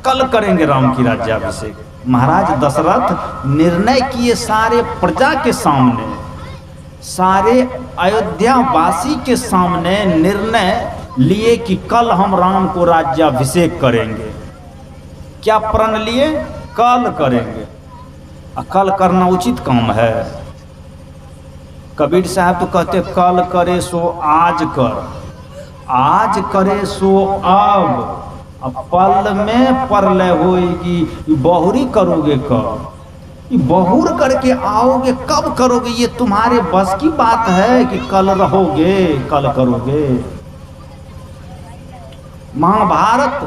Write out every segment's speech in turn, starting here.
कल करेंगे राम की राज्याभिषेक। महाराज दशरथ निर्णय किए सारे प्रजा के सामने, सारे अयोध्या वासी के सामने निर्णय लिए कि कल हम राम को राज्याभिषेक करेंगे। क्या प्रण लिए? कल करेंगे। कल करना उचित काम है। कबीर साहब तो कहते कल करे सो आज कर, आज करे सो अब पल में परलय होएगी। बहुरी करोगे कब? बहुर करके आओगे कब करोगे? ये तुम्हारे बस की बात है कि कल रहोगे, कल करोगे। महाभारत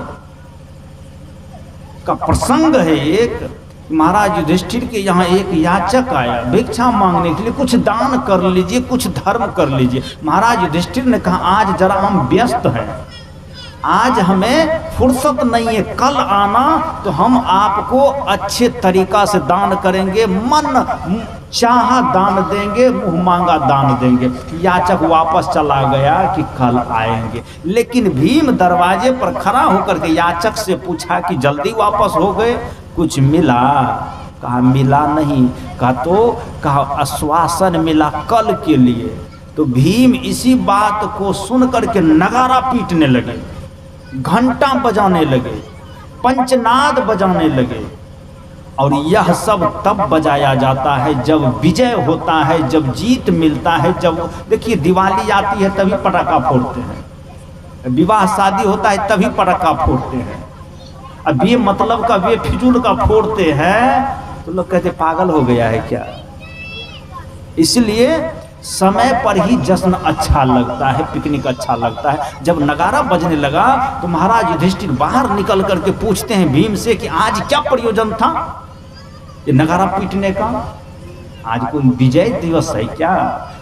का प्रसंग है एक। महाराज युधिष्ठिर के यहाँ एक याचक आया भिक्षा मांगने के लिए, कुछ दान कर लीजिए, कुछ धर्म कर लीजिए। महाराज युधिष्ठिर ने कहा आज जरा हम व्यस्त हैं, आज हमें फुर्सत नहीं है, कल आना तो हम आपको अच्छे तरीका से दान करेंगे, मन चाहा दान देंगे, मुंह मांगा दान देंगे। याचक वापस चला गया कि कल आएंगे। लेकिन भीम दरवाजे पर खड़ा होकर के याचक से पूछा कि जल्दी वापस हो गए, कुछ मिला? कहा मिला नहीं। कहा आश्वासन मिला कल के लिए। तो भीम इसी बात को सुन करके नगारा पीटने लगे, घंटा बजाने लगे, पंचनाद बजाने लगे। और यह सब तब बजाया जाता है जब विजय होता है, जब जीत मिलता है। जब देखिए दिवाली आती है तभी पटाखा फोड़ते हैं, विवाह शादी होता है तभी पटाखा फोड़ते हैं। अब ये मतलब का वे फिजूल का फोड़ते हैं तो लोग कहते पागल हो गया है क्या। इसलिए समय पर ही जश्न अच्छा लगता है, पिकनिक अच्छा लगता है। जब नगारा बजने लगा तो महाराज युधिष्ठिर बाहर निकल करके पूछते हैं भीम से कि आज क्या प्रयोजन था ये नगारा पीटने का? आज कोई विजय दिवस है क्या?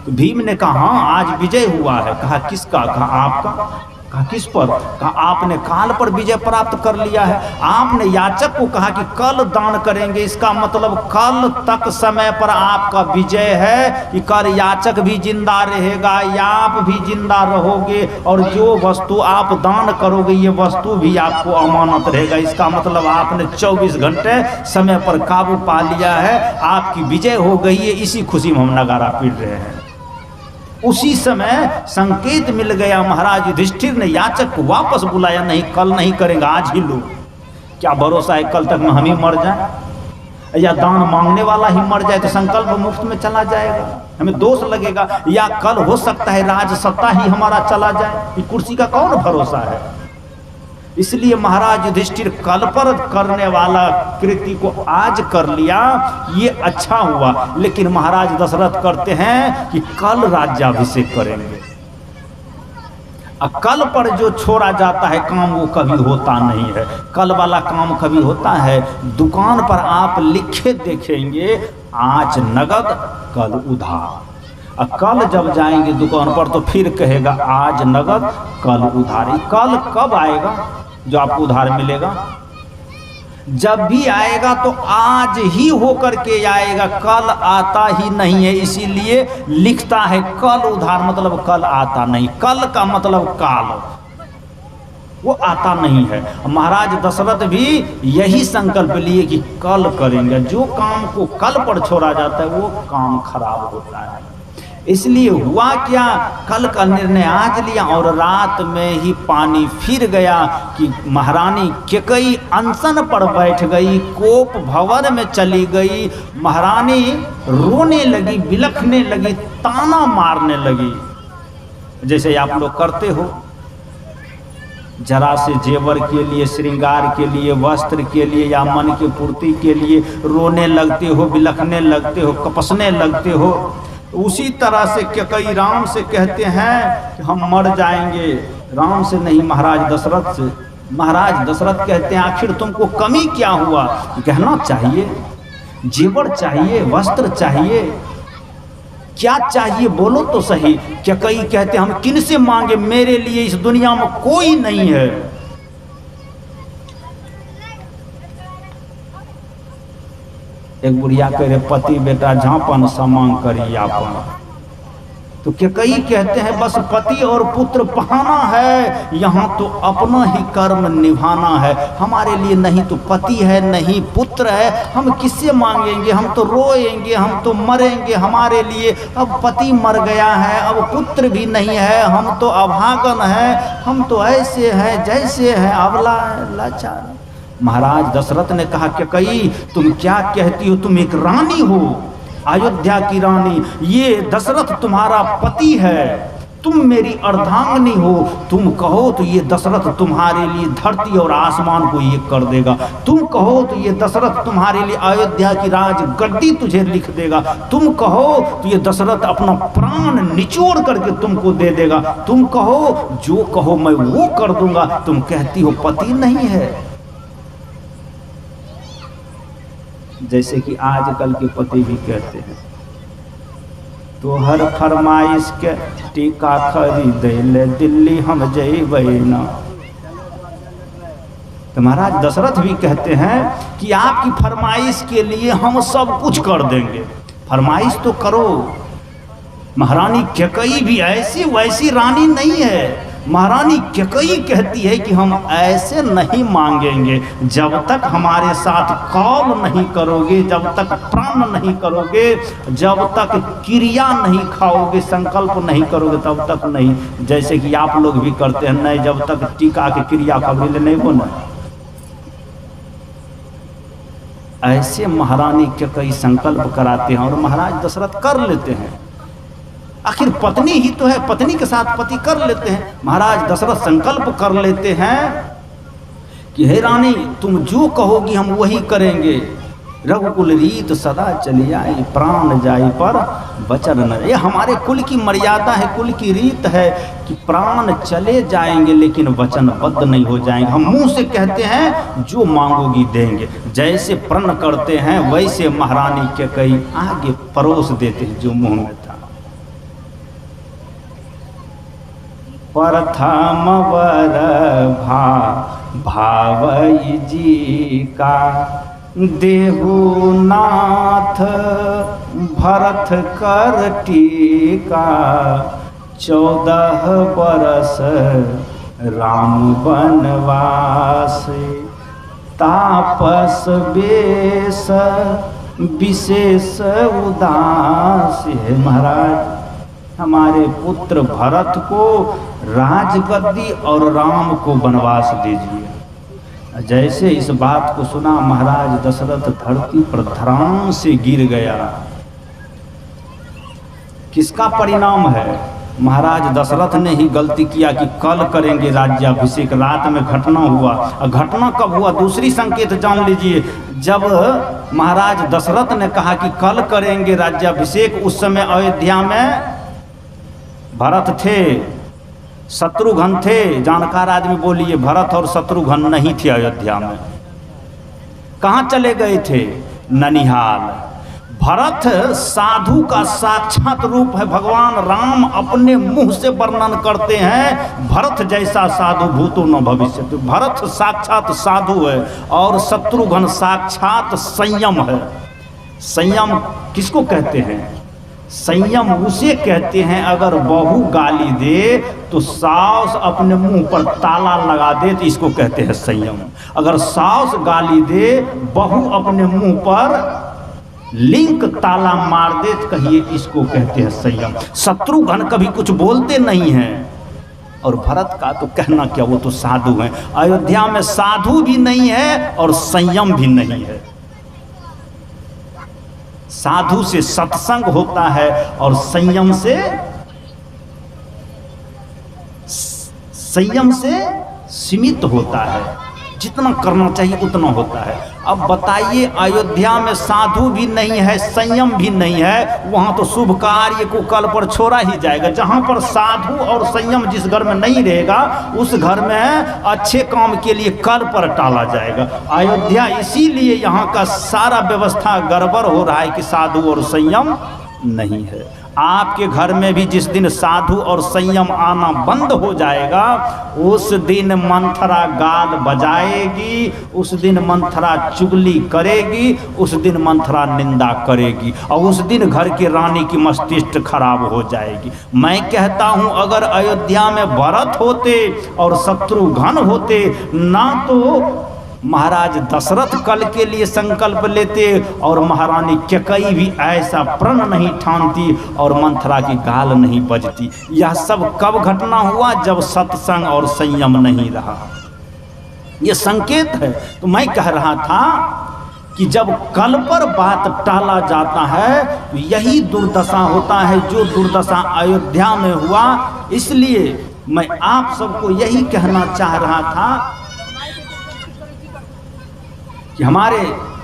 तो भीम ने कहा हाँ आज विजय हुआ है। कहा किसका? कहा आपका। कहा किस पर? कहा आपने काल पर विजय प्राप्त कर लिया है। आपने याचक को कहा कि कल दान करेंगे, इसका मतलब कल तक समय पर आपका विजय है कि कल याचक भी जिंदा रहेगा, आप भी जिंदा रहोगे, और जो वस्तु आप दान करोगे ये वस्तु भी आपको अमानत रहेगा। इसका मतलब आपने 24 घंटे समय पर काबू पा लिया है, आपकी विजय हो गई है। इसी खुशी में हम नगारा पीट रहे हैं। उसी समय संकेत मिल गया, महाराज युधिष्ठिर ने याचक को वापस बुलाया, नहीं कल नहीं करेंगे, आज ही लो। क्या भरोसा है कल तक में हम ही मर जाए, या दान मांगने वाला ही मर जाए तो संकल्प मुफ्त में चला जाएगा, हमें दोष लगेगा। या कल हो सकता है राज सत्ता ही हमारा चला जाए, ये कुर्सी का कौन भरोसा है। इसलिए महाराज युधिष्ठिर कल पर करने वाला कृति को आज कर लिया, ये अच्छा हुआ। लेकिन महाराज दशरथ करते हैं कि कल राज्याभिषेक करेंगे। कल पर जो छोड़ा जाता है काम वो कभी होता नहीं है। कल वाला काम कभी होता है। दुकान पर आप लिखे देखेंगे आज नगद कल उधार। कल जब जाएंगे दुकान पर तो फिर कहेगा आज नगद कल उधार। कल कब आएगा जो आपको उधार मिलेगा? जब भी आएगा तो आज ही होकर के आएगा, कल आता ही नहीं है। इसीलिए लिखता है कल उधार, मतलब कल आता नहीं। कल का मतलब काल, वो आता नहीं है। महाराज दशरथ भी यही संकल्प लिए कि कल करेंगे। जो काम को कल पर छोड़ा जाता है वो काम खराब होता है। इसलिए हुआ क्या, कल का निर्णय आज लिया और रात में ही पानी फिर गया कि महारानी कैकेयी अनशन पर बैठ गई, कोप भवन में चली गई। महारानी रोने लगी, बिलखने लगी, ताना मारने लगी, जैसे आप लोग करते हो। जरा से जेवर के लिए, श्रृंगार के लिए, वस्त्र के लिए या मन की पूर्ति के लिए रोने लगते हो, बिलखने लगते हो, कपसने लगते हो। उसी तरह से कैकेयी राम से कहते हैं कि हम मर जाएंगे। राम से नहीं, महाराज दशरथ से। महाराज दशरथ कहते हैं आखिर तुमको कमी क्या हुआ? गहना चाहिए, जेवर चाहिए, वस्त्र चाहिए, क्या चाहिए बोलो तो सही। कैकेयी कहते हैं हम किन से मांगे, मेरे लिए इस दुनिया में कोई नहीं है। एक बुढ़िया कह रहे पति बेटा झापन समांग करी आपन। तो कैकेयी कहते हैं बस पति और पुत्र पाना है, यहाँ तो अपना ही कर्म निभाना है। हमारे लिए नहीं तो पति है नहीं पुत्र है, हम किससे मांगेंगे, हम तो रोएंगे, हम तो मरेंगे हमारे लिए। अब पति मर गया है, अब पुत्र भी नहीं है, हम तो अभागन है, हम तो ऐसे हैं जैसे हैं, अबला है, लाचार। महाराज दशरथ ने कहा कैकेयी तुम क्या कहती हो, तुम एक रानी हो, अयोध्या की रानी, ये दशरथ तुम्हारा पति है, तुम मेरी अर्धांगिनी हो, तुम कहो तो ये दशरथ तुम्हारे लिए धरती और आसमान को एक कर देगा, तुम कहो तो ये दशरथ तुम्हारे लिए अयोध्या की राज गद्दी तुझे लिख देगा, तुम कहो तो ये दशरथ अपना प्राण निचोड़ करके तुमको दे देगा, तुम कहो जो कहो मैं वो कर दूंगा। तुम कहती हो पति नहीं है। जैसे कि आजकल के पति भी कहते हैं तो हर फरमाइश के टीका खरीद ले दिल्ली हम जइबै ना। तो महाराज दशरथ भी कहते हैं कि आपकी फरमाइश के लिए हम सब कुछ कर देंगे, फरमाइश तो करो। महारानी कैकेयी भी ऐसी वैसी रानी नहीं है। महारानी कैकेयी कहती है कि हम ऐसे नहीं मांगेंगे, जब तक हमारे साथ कौल नहीं करोगे, जब तक प्राण नहीं करोगे, जब तक क्रिया नहीं खाओगे, संकल्प नहीं करोगे तब तक नहीं। जैसे कि आप लोग भी करते हैं, नहीं जब तक टीका की क्रिया कभी नहीं बोला। ऐसे महारानी कैकेयी संकल्प कराते हैं और महाराज दशरथ कर लेते हैं। आखिर पत्नी ही तो है, पत्नी के साथ पति कर लेते हैं। महाराज दशरथ संकल्प कर लेते हैं कि हे रानी तुम जो कहोगी हम वही करेंगे। रघुकुल रीत सदा चली आई, प्राण जाई पर वचन न। ये हमारे कुल की मर्यादा है, कुल की रीत है कि प्राण चले जाएंगे लेकिन वचनबद्ध नहीं हो जाएंगे। हम मुंह से कहते हैं जो मांगोगी देंगे, जैसे प्रण करते हैं वैसे महारानी कैकेयी आगे परोस देते हैं जो मुंह में था। प्रथम वर भावई जी का देहु नाथ भरत कर टीका, 14 बरस राम बनवास, तापस बेश विशेष उदास। है महाराज हमारे पुत्र भरत को राजगद्दी और राम को वनवास दीजिए। जैसे इस बात को सुना महाराज दशरथ धरती पर धड़ाम से गिर गया। किसका परिणाम है? महाराज दशरथ ने ही गलती किया कि कल करेंगे राज्याभिषेक। रात में घटना हुआ, और घटना कब हुआ दूसरी संकेत जान लीजिए। जब महाराज दशरथ ने कहा कि कल करेंगे राज्याभिषेक, उस समय अयोध्या में भरत थे, शत्रुघ्न थे। जानकार आदमी बोलिए, भरत और शत्रुघ्न नहीं थे अयोध्या में। कहाँ चले गए थे? ननिहाल। भरत साधु का साक्षात रूप है। भगवान राम अपने मुंह से वर्णन करते हैं, भरत जैसा साधु भूतो न भविष्य। तो भरत साक्षात साधु है और शत्रुघ्न साक्षात संयम है। संयम किसको कहते हैं? संयम उसे कहते हैं अगर बहू गाली दे तो सास अपने मुंह पर ताला लगा दे तो इसको कहते हैं संयम। अगर सास गाली दे, बहू अपने मुंह पर लिंक ताला मार दे तो कहिए इसको कहते हैं संयम। शत्रुघ्न कभी कुछ बोलते नहीं हैं और भरत का तो कहना क्या, वो तो साधु हैं। अयोध्या में साधु भी नहीं है और संयम भी नहीं है। साधु से सत्संग होता है और संयम से सीमित होता है। जितना करना चाहिए उतना होता है। अब बताइए, अयोध्या में साधु भी नहीं है, संयम भी नहीं है, वहाँ तो शुभ कार्य को कल पर छोड़ा ही जाएगा। जहाँ पर साधु और संयम जिस घर में नहीं रहेगा, उस घर में अच्छे काम के लिए कल पर टाला जाएगा। अयोध्या इसीलिए यहाँ का सारा व्यवस्था गड़बड़ हो रहा है कि साधु और संयम नहीं है। आपके घर में भी जिस दिन साधु और संयम आना बंद हो जाएगा, उस दिन मंथरा गाल बजाएगी, उस दिन मंथरा चुगली करेगी, उस दिन मंथरा निंदा करेगी, और उस दिन घर की रानी की मस्तिष्क खराब हो जाएगी। मैं कहता हूं, अगर अयोध्या में भरत होते और शत्रुघ्न होते ना, तो महाराज दशरथ कल के लिए संकल्प लेते और महारानी कैकेयी भी ऐसा प्रण नहीं ठानती और मंथरा की गाल नहीं बजती। यह सब कब घटना हुआ? जब सत्संग और संयम नहीं रहा। यह संकेत है। तो मैं कह रहा था कि जब कल पर बात टाला जाता है तो यही दुर्दशा होता है जो दुर्दशा अयोध्या में हुआ। इसलिए मैं आप सबको यही कहना चाह रहा था कि हमारे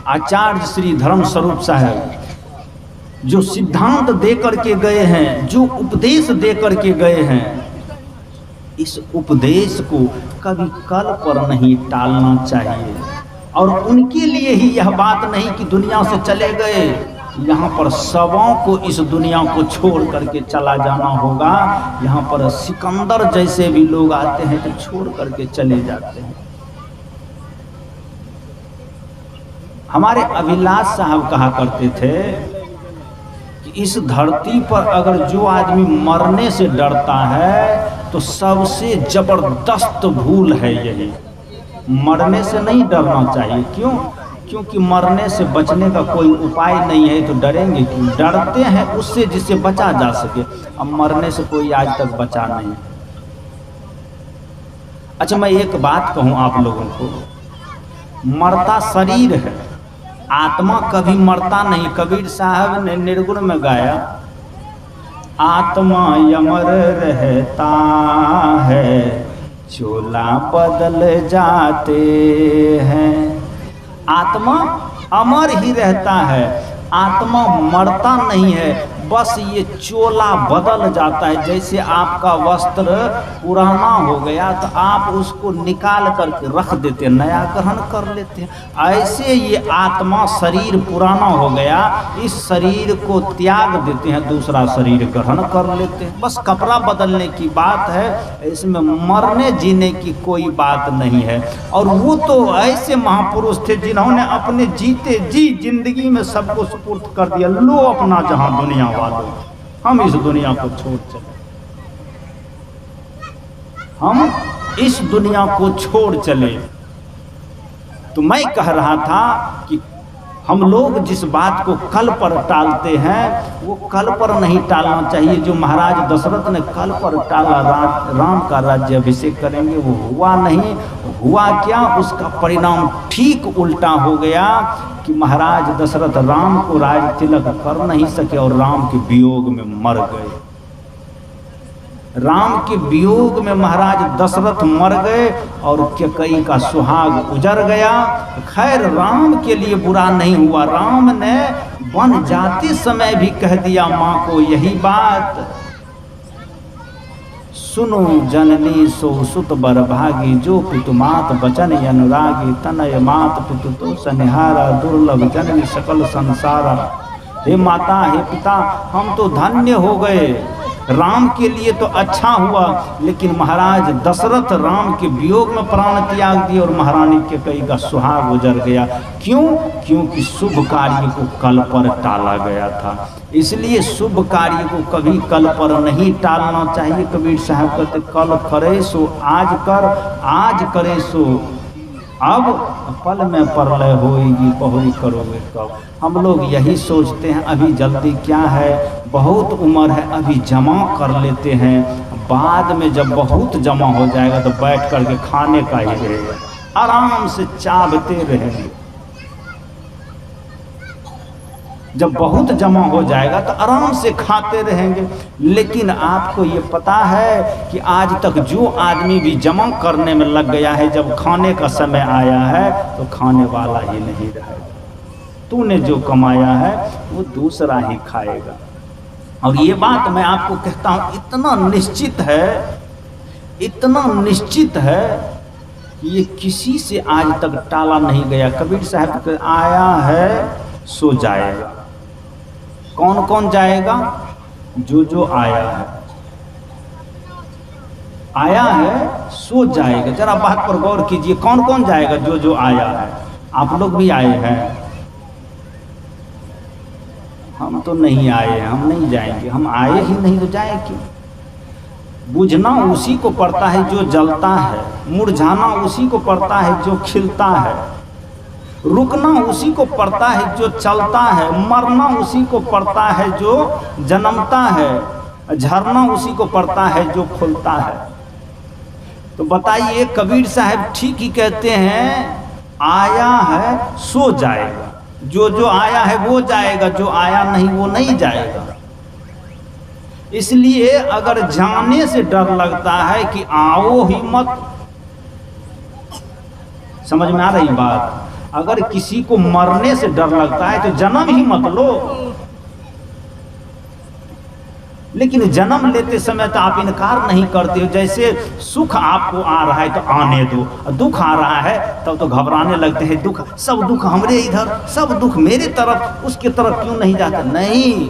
आचार्य श्री धर्म स्वरूप साहब जो सिद्धांत दे करके गए हैं, जो उपदेश दे करके गए हैं, इस उपदेश को कभी कल पर नहीं टालना चाहिए। और उनके लिए ही यह बात नहीं कि दुनिया से चले गए, यहाँ पर सबों को इस दुनिया को छोड़ करके चला जाना होगा। यहाँ पर सिकंदर जैसे भी लोग आते हैं तो छोड़ करके चले जाते हैं। हमारे अभिलाष साहब कहा करते थे कि इस धरती पर अगर जो आदमी मरने से डरता है तो सबसे जबरदस्त भूल है यही। मरने से नहीं डरना चाहिए। क्यों? क्योंकि मरने से बचने का कोई उपाय नहीं है, तो डरेंगे क्यों? डरते हैं उससे जिससे बचा जा सके। अब मरने से कोई आज तक बचा नहीं। अच्छा, मैं एक बात कहूं आप लोगों को, मरता शरीर है, आत्मा कभी मरता नहीं। कबीर साहब ने निर्गुण में गाया, आत्मा अमर रहता है, चोला बदल जाते हैं। आत्मा अमर ही रहता है, आत्मा मरता नहीं है, बस ये चोला बदल जाता है। जैसे आपका वस्त्र पुराना हो गया तो आप उसको निकाल करके रख देते हैं, नया ग्रहण कर लेते हैं। ऐसे ये आत्मा शरीर पुराना हो गया, इस शरीर को त्याग देते हैं, दूसरा शरीर ग्रहण कर लेते हैं। बस कपड़ा बदलने की बात है, इसमें मरने जीने की कोई बात नहीं है। और वो तो ऐसे महापुरुष थे जिन्होंने अपने जीते जी जिंदगी में सबको सुपुर्द कर दिया। लो अपना जहां दुनिया वालों, हम इस दुनिया को छोड़ चले, हम इस दुनिया को छोड़ चले। तो मैं कह रहा था कि हम लोग जिस बात को कल पर टालते हैं वो कल पर नहीं टालना चाहिए। जो महाराज दशरथ ने कल पर टाला, राम का राज्य अभिषेक करेंगे, वो हुआ नहीं। हुआ क्या? उसका परिणाम ठीक उल्टा हो गया कि महाराज दशरथ राम को राज तिलक कर नहीं सके और राम के वियोग में मर गए। राम के वियोग में महाराज दशरथ मर गए और कैकेयी का सुहाग उजड़ गया। खैर, राम के लिए बुरा नहीं हुआ। राम ने वन जाते समय भी कह दिया माँ को यही बात, सुनो जननी सो सुत बरभागी, जो पितु मात बचन अनुरागी, तनय मात पितु तो सनिहारा, दुर्लभ जननी सकल संसारा। हे माता, हे पिता, हम तो धन्य हो गए। राम के लिए तो अच्छा हुआ, लेकिन महाराज दशरथ राम के वियोग में प्राण त्याग दिए और महारानी कैकेयी का सुहाग उजड़ गया। क्यों? क्योंकि शुभ कार्य को कल पर टाला गया था। इसलिए शुभ कार्य को कभी कल पर नहीं टालना चाहिए। कबीर साहब कहते, कल करे सो आज कर, आज करे सो अब, पल में परलय होएगी, बहुरी करोगे कब। हम लोग यही सोचते हैं अभी जल्दी क्या है, बहुत उम्र है, अभी जमा कर लेते हैं, बाद में जब बहुत जमा हो जाएगा तो बैठ करके खाने का ही रहेगा, आराम से चावते रहेंगे। जब बहुत जमा हो जाएगा तो आराम से खाते रहेंगे। लेकिन आपको ये पता है कि आज तक जो आदमी भी जमा करने में लग गया है, जब खाने का समय आया है तो खाने वाला ही नहीं रहेगा। तूने जो कमाया है वो दूसरा ही खाएगा। और ये बात मैं आपको कहता हूँ, इतना निश्चित है, इतना निश्चित है कि ये किसी से आज तक टाला नहीं गया। कबीर साहब के आया है सो जाएगा। कौन कौन जाएगा? जो जो आया है सो जाएगा। जरा बात पर गौर कीजिए, कौन कौन जाएगा? जो जो आया है। आप लोग भी आए हैं, हम तो नहीं आए हैं, हम नहीं जाएंगे। हम आए ही नहीं तो जाए क्यों? बुझना उसी को पड़ता है जो जलता है, मुरझाना उसी को पड़ता है जो खिलता है, रुकना उसी को पड़ता है जो चलता है, मरना उसी को पड़ता है जो जन्मता है, झरना उसी को पड़ता है जो फूलता है। तो बताइए, कबीर साहब ठीक ही कहते हैं, आया है सो जाएगा। जो जो आया है वो जाएगा, जो आया नहीं वो नहीं जाएगा। इसलिए अगर जाने से डर लगता है कि आओ ही मत, समझ में आ रही बात? अगर किसी को मरने से डर लगता है तो जन्म ही मत लो। लेकिन जन्म लेते समय तो आप इनकार नहीं करते हो। जैसे सुख आपको आ रहा है तो आने दो, दुख आ रहा है तब तो घबराने लगते हैं। दुख, सब दुख हमरे इधर, सब दुख मेरे तरफ, उसके तरफ क्यों नहीं जाता? नहीं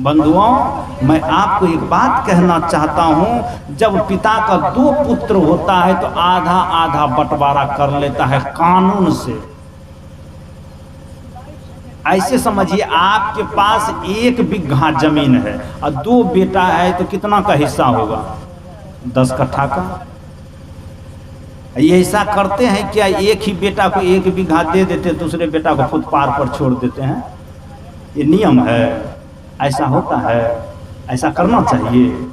बंधुओं, मैं आपको एक बात कहना चाहता हूं, जब पिता का 2 पुत्र होता है तो आधा आधा बंटवारा कर लेता है कानून से। ऐसे समझिए, आपके पास 1 बिघा जमीन है और 2 बेटा है तो कितना का हिस्सा होगा? 10 कट्ठा का। ये ऐसा करते हैं क्या? एक ही बेटा को 1 बिघा दे देते, दूसरे बेटा को फुटपाथ पर छोड़ देते हैं। ये नियम है, ऐसा होता है, ऐसा करना चाहिए।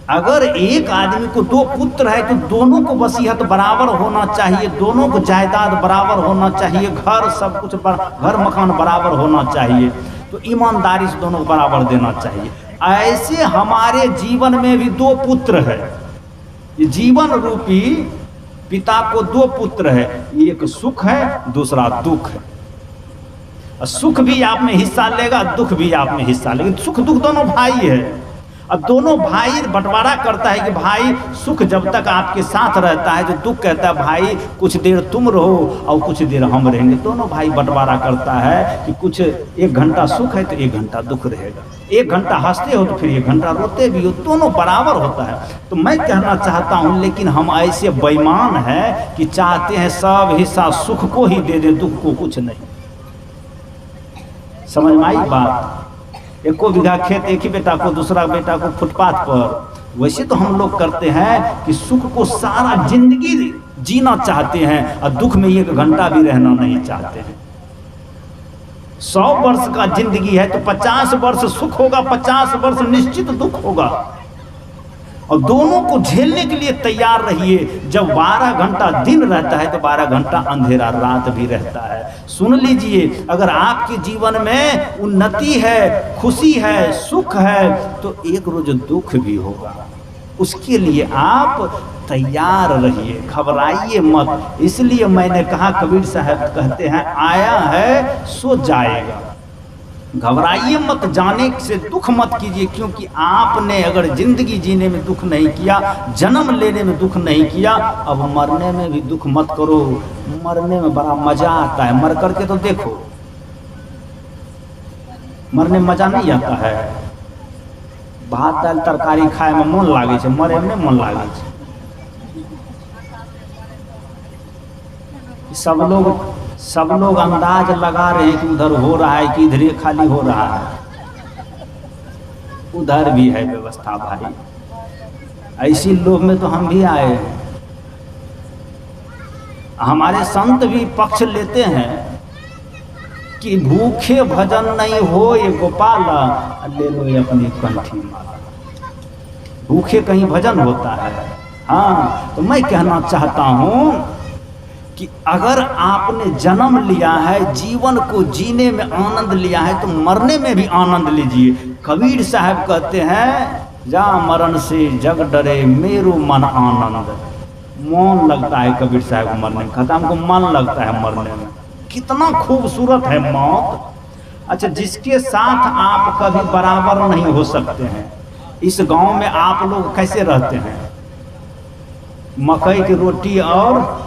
अगर एक आदमी को 2 पुत्र है तो दोनों को वसीयत बराबर होना चाहिए, दोनों को जायदाद बराबर होना चाहिए, घर सब कुछ घर मकान बराबर होना चाहिए। तो ईमानदारी से दोनों को बराबर देना चाहिए। ऐसे हमारे जीवन में भी 2 पुत्र है। ये जीवन रूपी पिता को 2 पुत्र है, एक सुख है, दूसरा दुख है। सुख भी आप में हिस्सा लेगा, दुख भी आप में हिस्सा लेगा। सुख दुख दोनों भाई है। अब दोनों भाई बंटवारा करता है कि भाई सुख जब तक आपके साथ रहता है तो दुख कहता है भाई कुछ देर तुम रहो और कुछ देर हम रहेंगे। दोनों भाई बंटवारा करता है कि कुछ 1 घंटा सुख है तो 1 घंटा दुख रहेगा, 1 घंटा हंसते हो तो फिर 1 घंटा रोते भी हो, दोनों बराबर होता है। तो मैं कहना चाहता हूँ, लेकिन हम ऐसे बेईमान हैं कि चाहते हैं सब हिस्सा सुख को ही दे दे, दुख को कुछ नहीं। समझ में आई बात? 1 बिघा खेत एक ही बेटा को, दूसरा बेटा को फुटपाथ पर। वैसे तो हम लोग करते हैं कि सुख को सारा जिंदगी जीना चाहते हैं और दुख में 1 घंटा भी रहना नहीं चाहते हैं। 100 वर्ष का जिंदगी है तो 50 वर्ष सुख होगा, 50 वर्ष निश्चित दुख होगा। और दोनों को झेलने के लिए तैयार रहिए। जब 12 घंटा दिन रहता है तो 12 घंटा अंधेरा रात भी रहता है। सुन लीजिए, अगर आपके जीवन में उन्नति है, खुशी है, सुख है तो एक रोज दुख भी होगा। उसके लिए आप तैयार रहिए, घबराइए मत। इसलिए मैंने कहा, कबीर साहब कहते हैं आया है सो जाएगा। घबराइए मत, जाने से दुख मत कीजिए, क्योंकि आपने अगर जिंदगी जीने में दुख नहीं किया, जन्म लेने में दुख नहीं किया, अब मरने में भी दुख मत करो। मरने में बड़ा मजा आता है, मर करके तो देखो। मरने में मजा नहीं आता है। भात दाल तरकारी खाए में मन लागे छे, मरे में मन लागे छे। सब लोग अंदाज लगा रहे हैं कि उधर हो रहा है कि इधर खाली हो रहा है। उधर भी है व्यवस्था भाई। ऐसी लोग में तो हम भी आए हैं। हमारे संत भी पक्ष लेते हैं कि भूखे भजन नहीं हो ये गोपाल, ले लो ये अपनी कंठी माला। भूखे कहीं भजन होता है? हाँ, तो मैं कहना चाहता हूं कि अगर आपने जन्म लिया है, जीवन को जीने में आनंद लिया है, तो मरने में भी आनंद लीजिए। कबीर साहब कहते हैं, जा मरण से जग डरे मेरो मन आनंद। मन लगता है कबीर साहब को मरने में, कहता हमको मन लगता है मरने में। कितना खूबसूरत है मौत। अच्छा, जिसके साथ आप कभी बराबर नहीं हो सकते हैं। इस गांव में आप लोग कैसे रहते हैं? मकई की रोटी और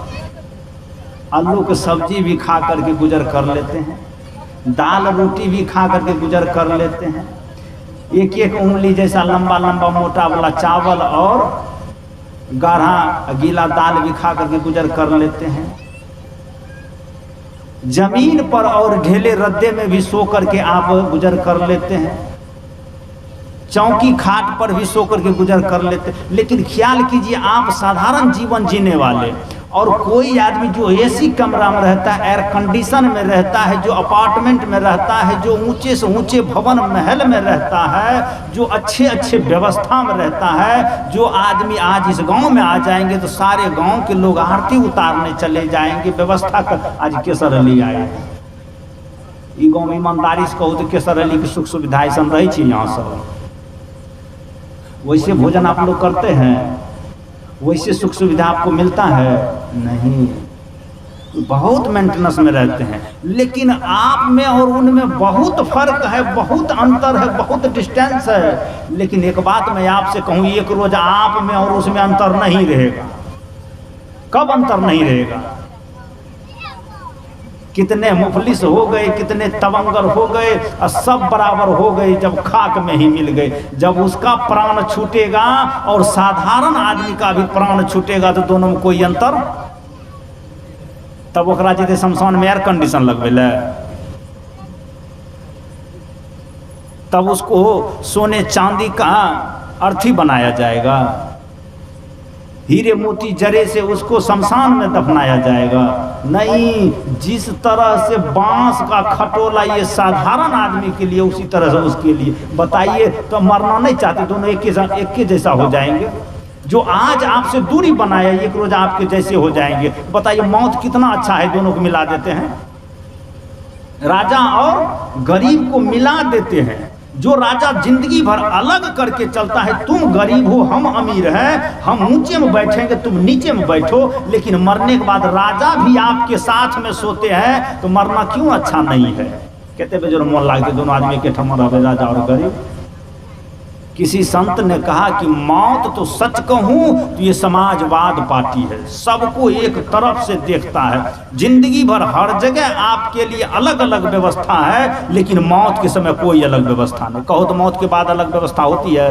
आलू की सब्जी भी खा करके गुजर कर लेते हैं, दाल रोटी भी खा करके गुजर कर लेते हैं। एक एक उंगली जैसा लंबा लंबा मोटा वाला चावल और गाढ़ा गीला दाल भी खा करके गुजर कर लेते हैं। जमीन पर और ढेले रद्दे में भी सो करके आप गुजर कर लेते हैं, चौकी खाट पर भी सो करके गुजर कर लेते। लेकिन ख्याल कीजिए, आप साधारण जीवन जीने वाले और कोई आदमी जो एसी कमरा में रहता है, एयर कंडीशन में रहता है, जो अपार्टमेंट में रहता है, जो ऊंचे से ऊंचे भवन महल में रहता है, जो अच्छे अच्छे व्यवस्था में रहता है, जो आदमी आज इस गांव में आ जाएंगे तो सारे गांव के लोग आरती उतारने चले जाएंगे, व्यवस्था कर। आज केसर अली आए, ई गाँव में ईमानदारी से कहू तो केसर अली की सुख सुविधा ऐसा रही थी। यहाँ सब वैसे भोजन आप लोग करते हैं, वैसे सुख सुविधा आपको मिलता है नहीं, बहुत मेंटेनेंस में रहते हैं। लेकिन आप में और उनमें बहुत फर्क है, बहुत अंतर है, बहुत डिस्टेंस है। लेकिन एक बात मैं आपसे कहूँ, एक रोज आप में और उसमें अंतर नहीं रहेगा। कब अंतर नहीं रहेगा? कितने मुफलिस हो गए, कितने तवंगर हो गए, और सब बराबर हो गए जब खाक में ही मिल गए। जब उसका प्राण छूटेगा और साधारण आदमी का भी प्राण छूटेगा तो दोनों में कोई अंतर। तब ओकरा जैसे शमशान में एयर कंडीशन लगवेला, तब उसको सोने चांदी का अर्थी बनाया जाएगा, हीरे मोती जरे से उसको शमशान में दफनाया जाएगा। नहीं, जिस तरह से बांस का खटोला ये साधारण आदमी के लिए, उसी तरह से उसके लिए। बताइए, तो मरना नहीं चाहते, दोनों एक के जैसा हो जाएंगे। जो आज आपसे दूरी बनाया एक रोज आपके जैसे हो जाएंगे। बताइए, मौत कितना अच्छा है, दोनों को मिला देते हैं। राजा और गरीब को मिला देते हैं। जो राजा जिंदगी भर अलग करके चलता है, तुम गरीब हो, हम अमीर हैं, हम ऊंचे में बैठेंगे, तुम नीचे में बैठो। लेकिन मरने के बाद राजा भी आपके साथ में सोते हैं, तो मरना क्यों अच्छा नहीं है? कहते बेजोर मन लागते दोनों आदमी के ठमर रहे, राजा और गरीब। किसी संत ने कहा कि मौत तो सच कहूं तो ये समाजवाद पार्टी है, सबको एक तरफ से देखता है। जिंदगी भर हर जगह आपके लिए अलग अलग व्यवस्था है, लेकिन मौत के समय कोई अलग व्यवस्था नहीं। कहो तो मौत के बाद अलग व्यवस्था होती है?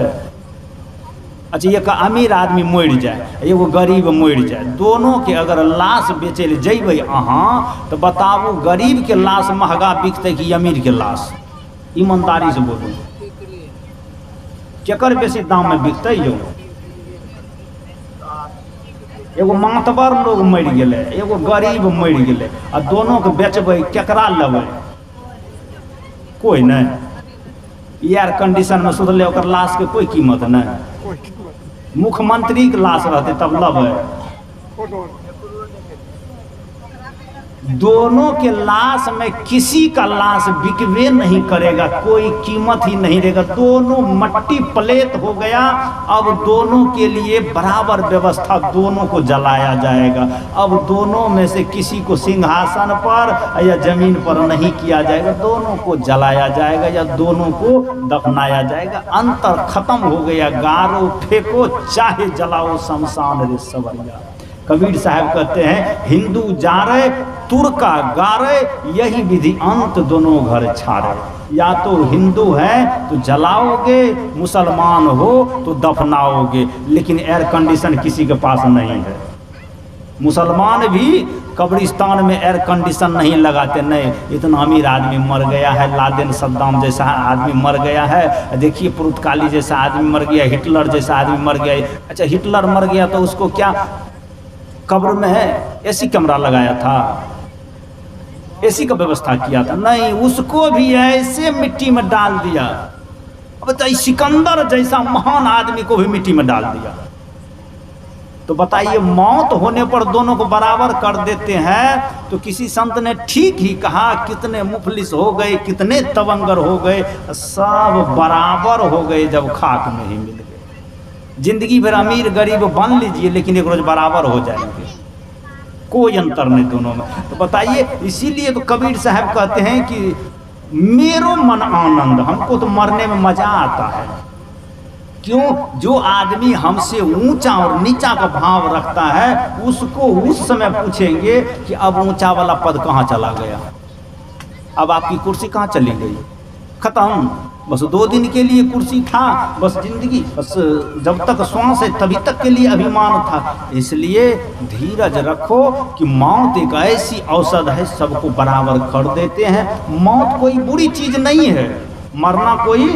अच्छा, एक अमीर आदमी मर जाए, एगो गरीब मर जाए, दोनों के अगर लाश बेचे ले जेबे अहाँ, तो बताबू गरीब के लाश महंगा बिकते कि अमीर के लाश? ईमानदारी से बोलू, केकर बेसी दाम में बिकते? यो एगो मातबर लोग मर गए, एगो गरीब मर गए, आ दोनों के बेचबे, केकरा लेबै? कोई नहीं। एयर कंडीशन में सुधले, ओकर लाश के कोई कीमत नहीं। मुख्यमंत्री के लाश रहते तब लेबै। दोनों के लाश में किसी का लाश बिकवे नहीं करेगा, कोई कीमत ही नहीं रहेगा। दोनों मट्टी प्लेट हो गया। अब दोनों के लिए बराबर व्यवस्था, दोनों को जलाया जाएगा। अब दोनों में से किसी को सिंहासन पर या जमीन पर नहीं किया जाएगा, दोनों को जलाया जाएगा या दोनों को दफनाया जाएगा। अंतर खत्म हो गया। गारो फेंको चाहे जलाओ, शमशान रे सवरिया। कबीर साहब कहते हैं, हिंदू जा रहे तुर्का गा रहे, यही विधि अंत दोनों घर छाड़े। या तो हिंदू है तो जलाओगे, मुसलमान हो तो दफनाओगे। लेकिन एयर कंडीशन किसी के पास नहीं है। मुसलमान भी कब्रिस्तान में एयर कंडीशन नहीं लगाते। नहीं, इतना अमीर आदमी मर गया है, लादेन सद्दाम जैसा आदमी मर गया है, देखिए पुर्तगाली जैसा आदमी मर गया, हिटलर जैसा आदमी मर गया। अच्छा, हिटलर मर गया तो उसको क्या कब्र में है एसी कमरा लगाया था, एसी का व्यवस्था किया था? नहीं, उसको भी ऐसे मिट्टी में डाल दिया। अब बताइए, सिकंदर जैसा महान आदमी को भी मिट्टी में डाल दिया। तो बताइए, मौत होने पर दोनों को बराबर कर देते हैं। तो किसी संत ने ठीक ही कहा, कितने मुफलिस हो गए, कितने तवंगर हो गए, सब बराबर हो गए जब खाक में ही मिल गए। जिंदगी भर अमीर गरीब बन लीजिए, लेकिन एक रोज बराबर हो जाएंगे, कोई अंतर नहीं दोनों में। तो बताइए, इसीलिए तो कबीर साहब कहते हैं कि मेरो मन आनंद, हमको तो मरने में मजा आता है। क्यों? जो आदमी हमसे ऊंचा और नीचा का भाव रखता है, उसको उस समय पूछेंगे कि अब ऊंचा वाला पद कहाँ चला गया, अब आपकी कुर्सी कहाँ चली गई, खत्म। बस 2 दिन के लिए कुर्सी था, बस जिंदगी, बस जब तक श्वास है तभी तक के लिए अभिमान था। इसलिए धीरज रखो कि मौत एक ऐसी औषध है, सबको बराबर कर देते हैं। मौत कोई बुरी चीज नहीं है, मरना कोई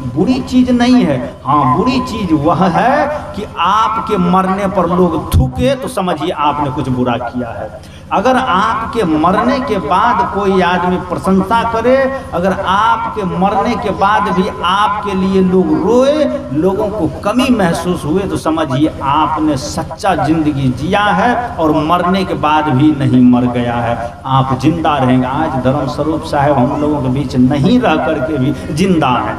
बुरी चीज नहीं है। हाँ, बुरी चीज वह है कि आपके मरने पर लोग थूके तो समझिए आपने कुछ बुरा किया है। अगर आपके मरने के बाद कोई आदमी प्रशंसा करे, अगर आपके मरने के बाद भी आपके लिए लोग रोए, लोगों को कमी महसूस हुए, तो समझिए आपने सच्चा जिंदगी जिया है और मरने के बाद भी नहीं मर गया है, आप जिंदा रहेंगे। आज धर्मस्वरूप साहब हम लोगों के बीच नहीं रह करके भी जिंदा है,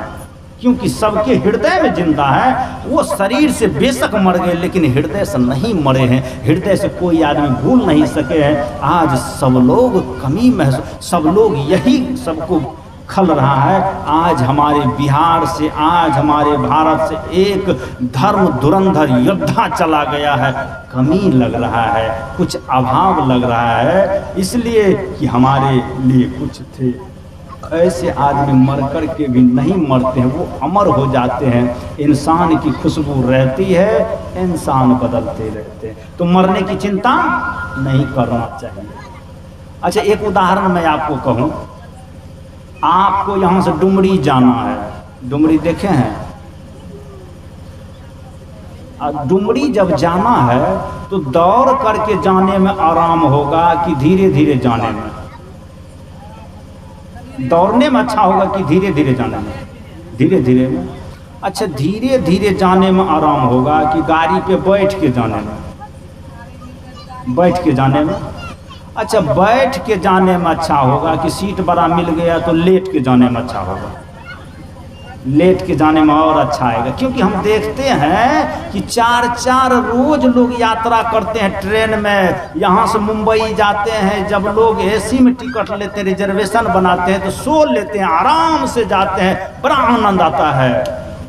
क्योंकि सबके हृदय में जिंदा है। वो शरीर से बेशक मर गए लेकिन हृदय से नहीं मरे हैं, हृदय से कोई आदमी भूल नहीं सके हैं। आज सब लोग कमी महसूस, सब लोग यही सबको खल रहा है। आज हमारे बिहार से, आज हमारे भारत से एक धर्म धुरंधर योद्धा चला गया है, कमी लग रहा है, कुछ अभाव लग रहा है, इसलिए कि हमारे लिए कुछ थे। ऐसे आदमी मर कर के भी नहीं मरते हैं, वो अमर हो जाते हैं। इंसान की खुशबू रहती है, इंसान बदलते रहते हैं, तो मरने की चिंता नहीं करना चाहिए। अच्छा, एक उदाहरण मैं आपको कहूँ, आपको यहाँ से डुमरी जाना है, डुमरी देखे हैं? डुमरी जब जाना है तो दौड़ करके जाने में आराम होगा कि धीरे धीरे जाने में? दौड़ने में अच्छा होगा कि धीरे धीरे जाने में? धीरे धीरे में। अच्छा, धीरे धीरे जाने में आराम होगा कि गाड़ी पे बैठ के जाने में? बैठ के जाने में। अच्छा, बैठ के जाने में अच्छा होगा कि सीट बड़ा मिल गया तो लेट के जाने में अच्छा होगा? लेट के जाने में और अच्छा आएगा, क्योंकि हम देखते हैं कि 4-4 रोज लोग यात्रा करते हैं ट्रेन में। यहाँ से मुंबई जाते हैं, जब लोग एसी में टिकट लेते हैं, रिजर्वेशन बनाते हैं तो सो लेते हैं, आराम से जाते हैं, बड़ा आनंद आता है।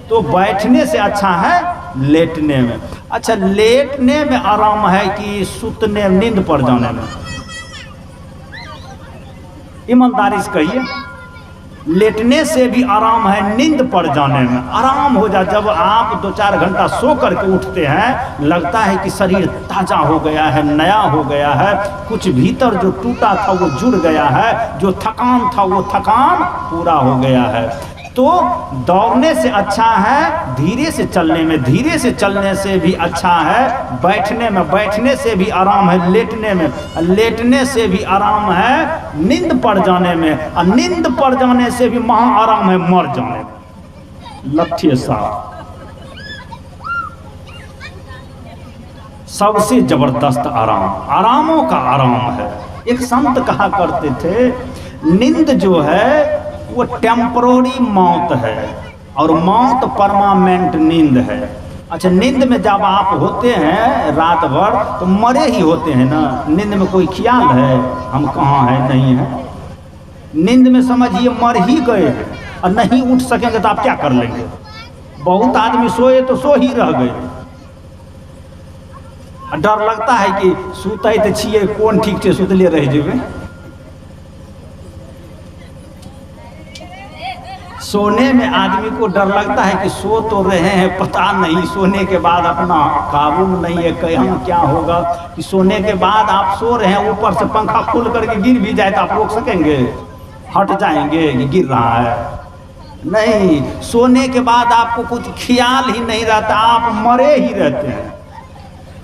तो बैठने से अच्छा है लेटने में। अच्छा, लेटने में आराम है कि सुतने, नींद पड़ जाने में? ईमानदारी से कहिए, लेटने से भी आराम है, नींद पड़ जाने में आराम हो जा। जब आप 2-4 घंटा सो करके उठते हैं, लगता है कि शरीर ताजा हो गया है, नया हो गया है, कुछ भीतर जो टूटा था वो जुड़ गया है, जो थकान था वो थकान पूरा हो गया है। तो दौड़ने से अच्छा है धीरे से चलने में, धीरे से चलने से भी अच्छा है बैठने में, बैठने से भी आराम है लेटने में, लेटने से भी आराम है नींद पड़ जाने में, और नींद पड़ जाने से भी महा आराम है मर जाने में। लठ्ठी साहब सबसे जबरदस्त आराम, आरामों का आराम है। एक संत कहा करते थे, नींद जो है वो टेम्पररी मौत है और मौत परमानेंट नींद है। अच्छा, नींद में जब आप होते हैं रात भर तो मरे ही होते हैं ना, नींद में कोई ख्याल है हम कहाँ हैं नहीं है? नींद में समझिए मर ही गए और नहीं उठ सकेंगे तो आप क्या कर लेंगे? बहुत आदमी सोए तो सो ही रह गए, डर लगता है कि सुतै तो छिए, कौन ठीक से सुतले रह जेबे। सोने में आदमी को डर लगता है कि सो तो रहे हैं, पता नहीं सोने के बाद अपना काबू नहीं है, कहीं क्या होगा। कि सोने के बाद आप सो रहे हैं, ऊपर से पंखा खोल करके गिर भी जाए तो आप रोक सकेंगे? हट जाएंगे कि गिर रहा है? नहीं, सोने के बाद आपको कुछ ख्याल ही नहीं रहता, आप मरे ही रहते हैं।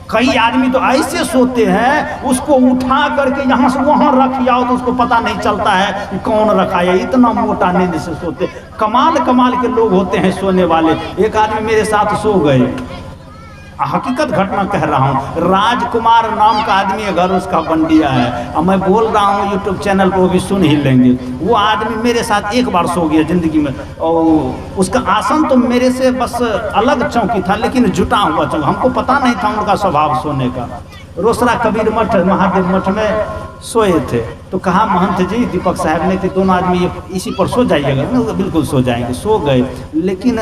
कई आदमी तो ऐसे सोते हैं, उसको उठा करके यहाँ से वहाँ रख आओ तो उसको पता नहीं चलता है कि कौन रखा है, इतना मोटा नींद से सोते। कमाल कमाल के लोग होते हैं सोने वाले। एक आदमी मेरे साथ सो गए, हकीकत घटना कह रहा हूँ। राजकुमार नाम का आदमी है, घर उसका बंडिया है, और मैं बोल रहा हूँ यूट्यूब चैनल पर, भी सुन ही लेंगे। वो आदमी मेरे साथ एक बार सो गया जिंदगी में, और उसका आसन तो मेरे से बस अलग चौकी था, लेकिन जुटा हुआ चौकी, हमको पता नहीं था उनका स्वभाव सोने का। रोसड़ा कबीर मठ, महादेव मठ में सोए थे, तो कहा महंत जी, दीपक साहब ने कि दोनों आदमी इसी पर सो जाइएगा। बिल्कुल सो जाएंगे। सो गए, लेकिन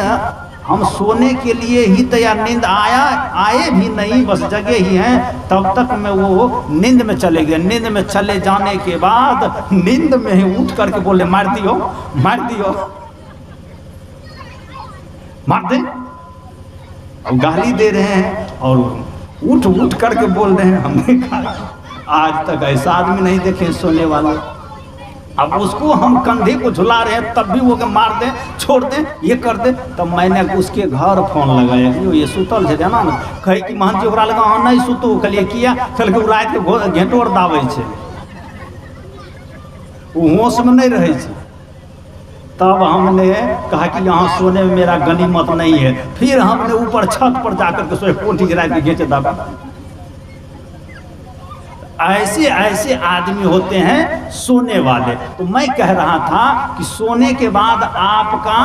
हम सोने के लिए ही तैयार, नींद आए भी नहीं, बस जगह ही हैं, तब तक में वो नींद में चले गए। नींद में चले जाने के बाद नींद में ही उठ करके बोले मार दियो मार दियो। मार दे, और गाली दे रहे हैं और उठ उठ करके बोल रहे हैं हमने कहा आज तक ऐसा आदमी नहीं देखे सोने वाले। अब उसको हम कंधे को झुला रहे हैं तब भी वो मार दें, छोड़ दें, ये कर दे। तब मैंने उसके घर फोन लगाया कि ये सुतल है जाना ना, कहे कि महंत जी ओकरा लगा हाँ नहीं सुतो, कहलिए किया, कहल के रात के घेटोर दाबै छै, वो होश में नहीं रहे छै। तब हमने कहा कि यहाँ सोने में मेरा गनीमत नहीं है। फिर हमने ऊपर छत पर जाकर के सोए कोठी गिरा के घेचे दाबा। ऐसे ऐसे आदमी होते हैं सोने वाले। तो मैं कह रहा था कि सोने के बाद आपका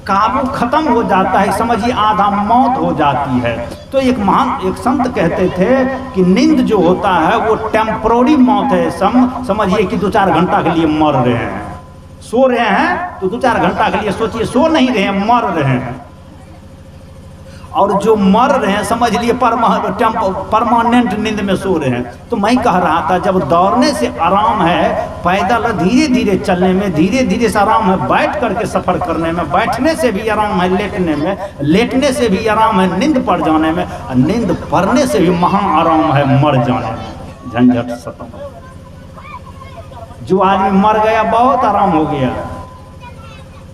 काबू खत्म हो जाता है, समझिए आधा मौत हो जाती है। तो एक संत कहते थे कि नींद जो होता है वो टेम्पररी मौत है। समझिए कि 2-4 घंटा के लिए मर रहे हैं, सो रहे हैं तो 2-4 घंटा के लिए सोचिए, सो नहीं रहे हैं, मर रहे हैं। और जो मर रहे हैं समझ लिए परमानेंट नींद में सो रहे हैं। तो मैं कह रहा था जब दौड़ने से आराम है, पैदल धीरे धीरे चलने में धीरे धीरे से आराम है, बैठ करके सफर करने में बैठने से भी आराम है, लेटने में लेटने से भी आराम है, नींद पड़ जाने में, नींद पड़ने से भी महा आराम है मर जाने में, झंझट खत्म। जो आदमी मर गया बहुत आराम हो गया,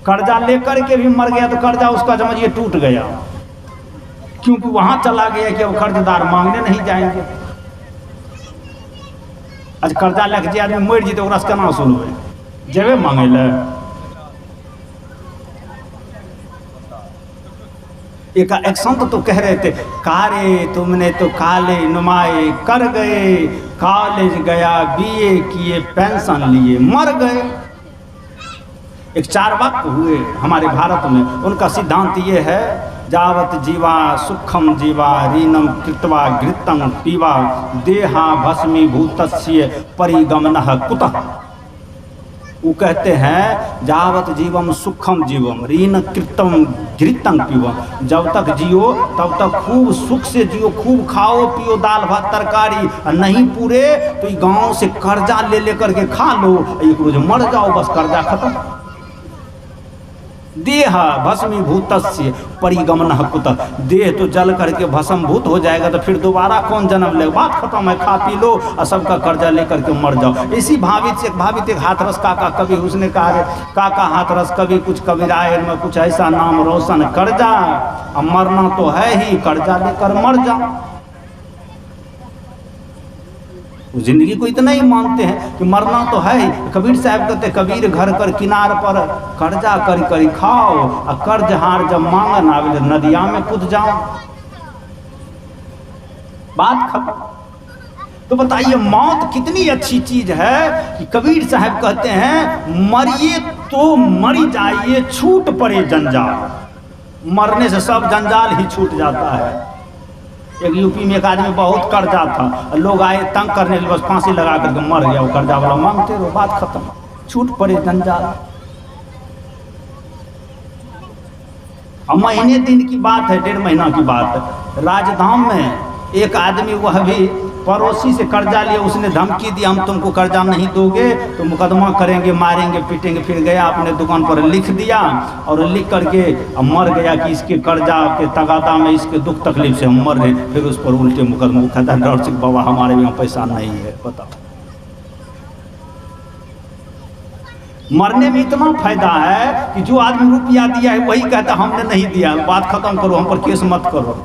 कर्जा लेकर के भी मर गया तो कर्जा उसका समझिए टूट गया, क्योंकि वहां चला गया कि अब कर्जदार मांगने नहीं जाएंगे। आज कर्जा लेके जे आदमी मर जीते ओकरा से केना सुनबे, जेबे मांगे ले। एक संत तो कह रहे थे, कारे तुमने तो काले नुमाए कर गए, कॉलेज गया बीए किए पेंशन लिए मर गए। एक चार्वाक हुए हमारे भारत में, उनका सिद्धांत ये है, जावत जीवा सुखम जीवा रीनम कृत्वा घृतम पीवा देहा भस्मीभूतस्य परिगमनः कुतः। वो कहते हैं जावत जीवम सुखम जीवम रीन कृतम घृतम पीवम, जब तक जियो तब तक खूब सुख से जियो, खूब खाओ पियो दाल भात तरकारी, नहीं पूरे तो गांव से कर्जा ले लेकर के खा लो, एक रोज मर जाओ बस कर्जा खत्म। देह भस्मीभूतस्य परिगमनः कुतः, देह तो जल करके भस्मभूत हो जाएगा तो फिर दोबारा कौन जन्म लेगा, बात खत्म है, खा पी लो और सबका कर्जा लेकर के मर जाओ। इसी भावित एक हाथरस काका कवि, उसने कहा काका हाथरस कवि कुछ कविराय में कुछ ऐसा नाम रोशन कर्जा, अब मरना तो है ही, कर्जा लेकर मर जाओ। जिंदगी को इतना ही मानते हैं कि मरना तो है ही। कबीर साहब कहते कबीर घर कर किनार पर कर्जा कर कर खाओ, और कर्ज हार जब मांगन आवे नदिया में कूद जाओ, बात खत्म। तो बताइए मौत कितनी अच्छी चीज है कि कबीर साहब कहते हैं मरिए तो मरी जाइए, छूट पड़े जंजाल, मरने से सब जंजाल ही छूट जाता है। एक यूपी में एक आदमी बहुत कर्जा था, लोग आए तंग करने के लिए बस फांसी लगा करके मर गया, वो कर्जा वाला मांगते रहो, बात खत्म, छूट पड़े जंजाल। अब महीने दिन की बात है, 1.5 महीना की बात है, राजधाम में एक आदमी वह भी पड़ोसी से कर्जा लिया, उसने धमकी दी हम तुमको कर्जा नहीं दोगे तो मुकदमा करेंगे, मारेंगे पीटेंगे। फिर गया अपने दुकान पर लिख दिया और लिख करके मर गया कि इसके कर्जा के तगादा में इसके दुख तकलीफ से हम मर रहे। फिर उस पर उल्टे मुकदमा कहता है डर सिंह बाबा हमारे यहाँ पैसा नहीं है। बताओ, मरने में इतना फायदा है कि जो आदमी रुपया दिया है वही कहता हमने नहीं दिया, बात खत्म करो, हम पर केस मत करो।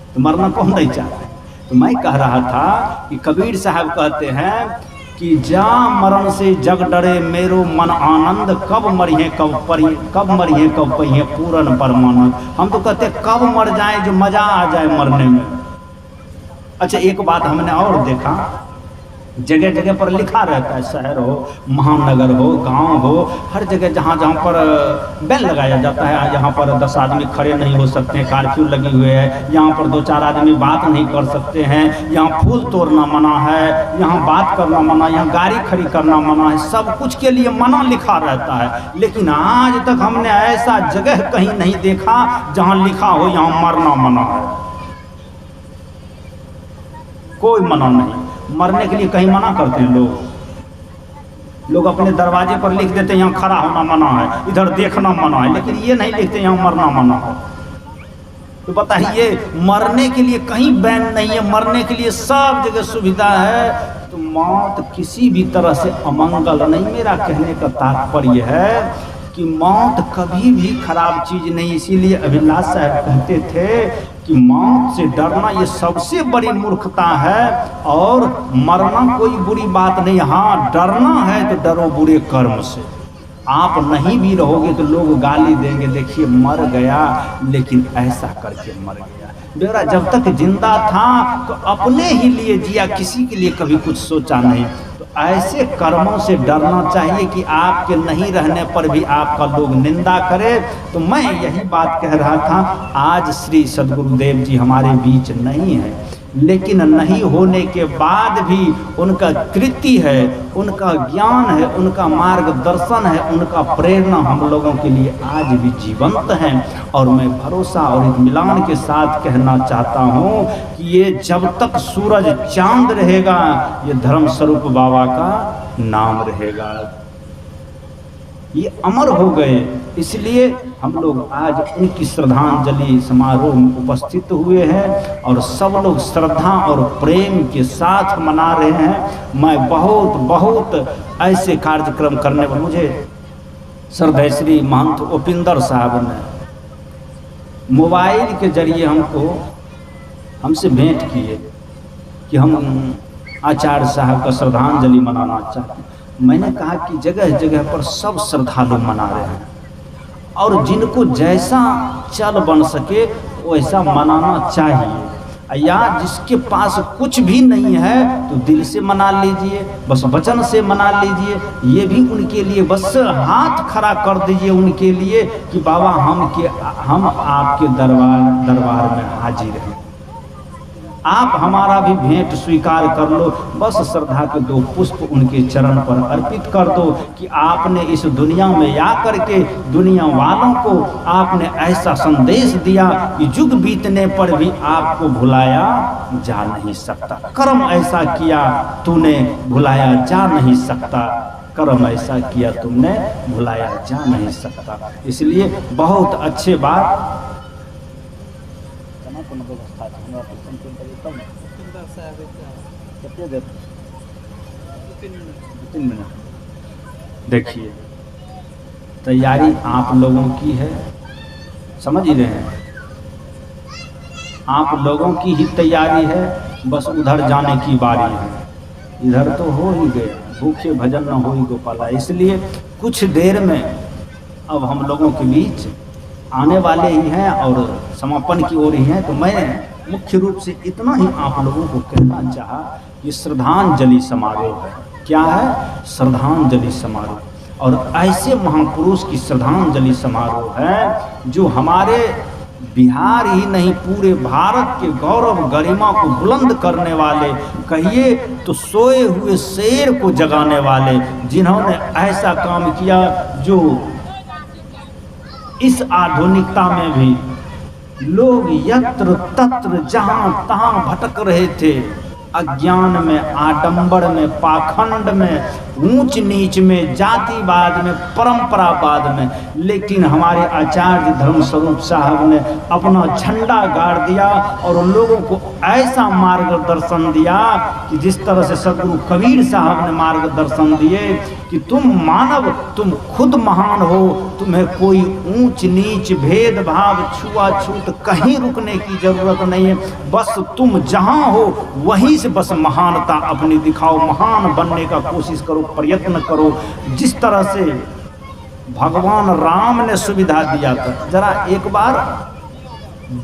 तो मरना कौन नहीं चाहता। तो मैं कह रहा था कि कबीर साहब कहते हैं कि जा मरण से जग डरे मेरो मन आनंद, कब मरिए कब मरिए कब पहिए पूरन परमानंद। हम तो कहते कब मर जाए जो मजा आ जाए मरने में। अच्छा, एक बात हमने और देखा, जगह जगह पर लिखा रहता है, शहर हो महानगर हो गांव हो, हर जगह जहाँ जहाँ पर बेल लगाया जाता है, यहाँ पर 10 आदमी खड़े नहीं हो सकते हैं, कर्फ्यू लगे हुए है, यहाँ पर 2-4 आदमी बात नहीं कर सकते हैं, यहाँ फूल तोड़ना मना है, यहाँ बात करना मना, यहाँ गाड़ी खड़ी करना मना है, सब कुछ के लिए मना लिखा रहता है। लेकिन आज तक हमने ऐसा जगह कहीं नहीं देखा जहाँ लिखा हो यहाँ मरना मना है। कोई मना नहीं, मरने के लिए कहीं मना करते हैं लोग। लोग अपने दरवाजे पर लिख देते हैं यहाँ खड़ा होना मना है, इधर देखना मना है, लेकिन ये नहीं लिखते यहाँ मरना मना है। तो बताइए, मरने के लिए कहीं बैन नहीं है, मरने के लिए सब जगह सुविधा है। तो मौत किसी भी तरह से अमंगल नहीं। मेरा कहने का तात्पर्य है कि मौत कभी भी खराब चीज नहीं। इसीलिए अभिलाष साहब कहते थे कि मौत से डरना ये सबसे बड़ी मूर्खता है, और मरना कोई बुरी बात नहीं। हाँ, डरना है तो डरो बुरे कर्म से। आप नहीं भी रहोगे तो लोग गाली देंगे, देखिए मर गया लेकिन ऐसा करके मर गया। बेरा जब तक जिंदा था तो अपने ही लिए जिया, किसी के लिए कभी कुछ सोचा नहीं। तो ऐसे कर्मों से डरना चाहिए कि आपके नहीं रहने पर भी आपका लोग निंदा करे। तो मैं यही बात कह रहा था, आज श्री सद्गुरुदेव जी हमारे बीच नहीं है, लेकिन नहीं होने के बाद भी उनका कृति है, उनका ज्ञान है, उनका मार्गदर्शन है, उनका प्रेरणा हम लोगों के लिए आज भी जीवंत है। और मैं भरोसा और इत्मीनान के साथ कहना चाहता हूँ कि ये जब तक सूरज चांद रहेगा, ये धर्म स्वरूप बाबा का नाम रहेगा। ये अमर हो गए, इसलिए हम लोग आज उनकी श्रद्धांजलि समारोह में उपस्थित हुए हैं और सब लोग श्रद्धा और प्रेम के साथ मना रहे हैं। मैं बहुत बहुत ऐसे कार्यक्रम करने पर, मुझे श्रद्धेय श्री महंत उपिंदर साहब ने मोबाइल के जरिए हमसे भेंट किए कि हम आचार्य साहब का श्रद्धांजलि मनाना चाहते हैं। मैंने कहा कि जगह जगह पर सब श्रद्धालु मना रहे हैं, और जिनको जैसा चल बन सके वैसा मनाना चाहिए। या जिसके पास कुछ भी नहीं है तो दिल से मना लीजिए, बस वचन से मना लीजिए। ये भी उनके लिए बस हाथ खड़ा कर दीजिए उनके लिए कि बाबा हम आपके दरबार में हाजिर हैं, आप हमारा भी भेंट स्वीकार कर लो। बस श्रद्धा के 2 पुष्प उनके चरण पर अर्पित कर दो कि आपने इस दुनिया में आ करके दुनिया वालों को आपने ऐसा संदेश दिया कि युग बीतने पर भी आपको भुलाया जा नहीं सकता। कर्म ऐसा किया तूने भुलाया जा नहीं सकता, कर्म ऐसा किया तुमने भुलाया जा नहीं सकता। इसलिए बहुत अच्छे बात देखिए, तैयारी आप लोगों की है, समझ ही रहे हैं, आप लोगों की ही तैयारी है, बस उधर जाने की बारी है। इधर तो हो ही गया, भूखे भजन न हो ही गोपाला। इसलिए कुछ देर में अब हम लोगों के बीच आने वाले ही हैं और समापन की ओर ही हैं। तो मैं मुख्य रूप से इतना ही आप लोगों को कहना चाहा कि श्रद्धांजलि समारोह है। क्या है? श्रद्धांजलि समारोह। और ऐसे महापुरुष की श्रद्धांजलि समारोह है जो हमारे बिहार ही नहीं पूरे भारत के गौरव गरिमा को बुलंद करने वाले, कहिए तो सोए हुए शेर को जगाने वाले, जिन्होंने ऐसा काम किया जो इस आधुनिकता में भी लोग यत्र तत्र जहां तहां भटक रहे थे, अज्ञान में, आडंबर में, पाखंड में, ऊंच नीच में, जातिवाद में, परंपरावाद में, लेकिन हमारे आचार्य धर्म स्वरूप साहब ने अपना झंडा गाड़ दिया और लोगों को ऐसा मार्गदर्शन दिया कि जिस तरह से सदगुरु कबीर साहब ने मार्गदर्शन दिए कि तुम मानव, तुम खुद महान हो, तुम्हें कोई ऊंच नीच, भेदभाव, छुआछूत कहीं रुकने की जरूरत नहीं है। बस तुम जहां हो वहीं से बस महानता अपनी दिखाओ, महान बनने का कोशिश करो, प्रयत्न करो। जिस तरह से भगवान राम ने सुविधा दिया था, जरा एक बार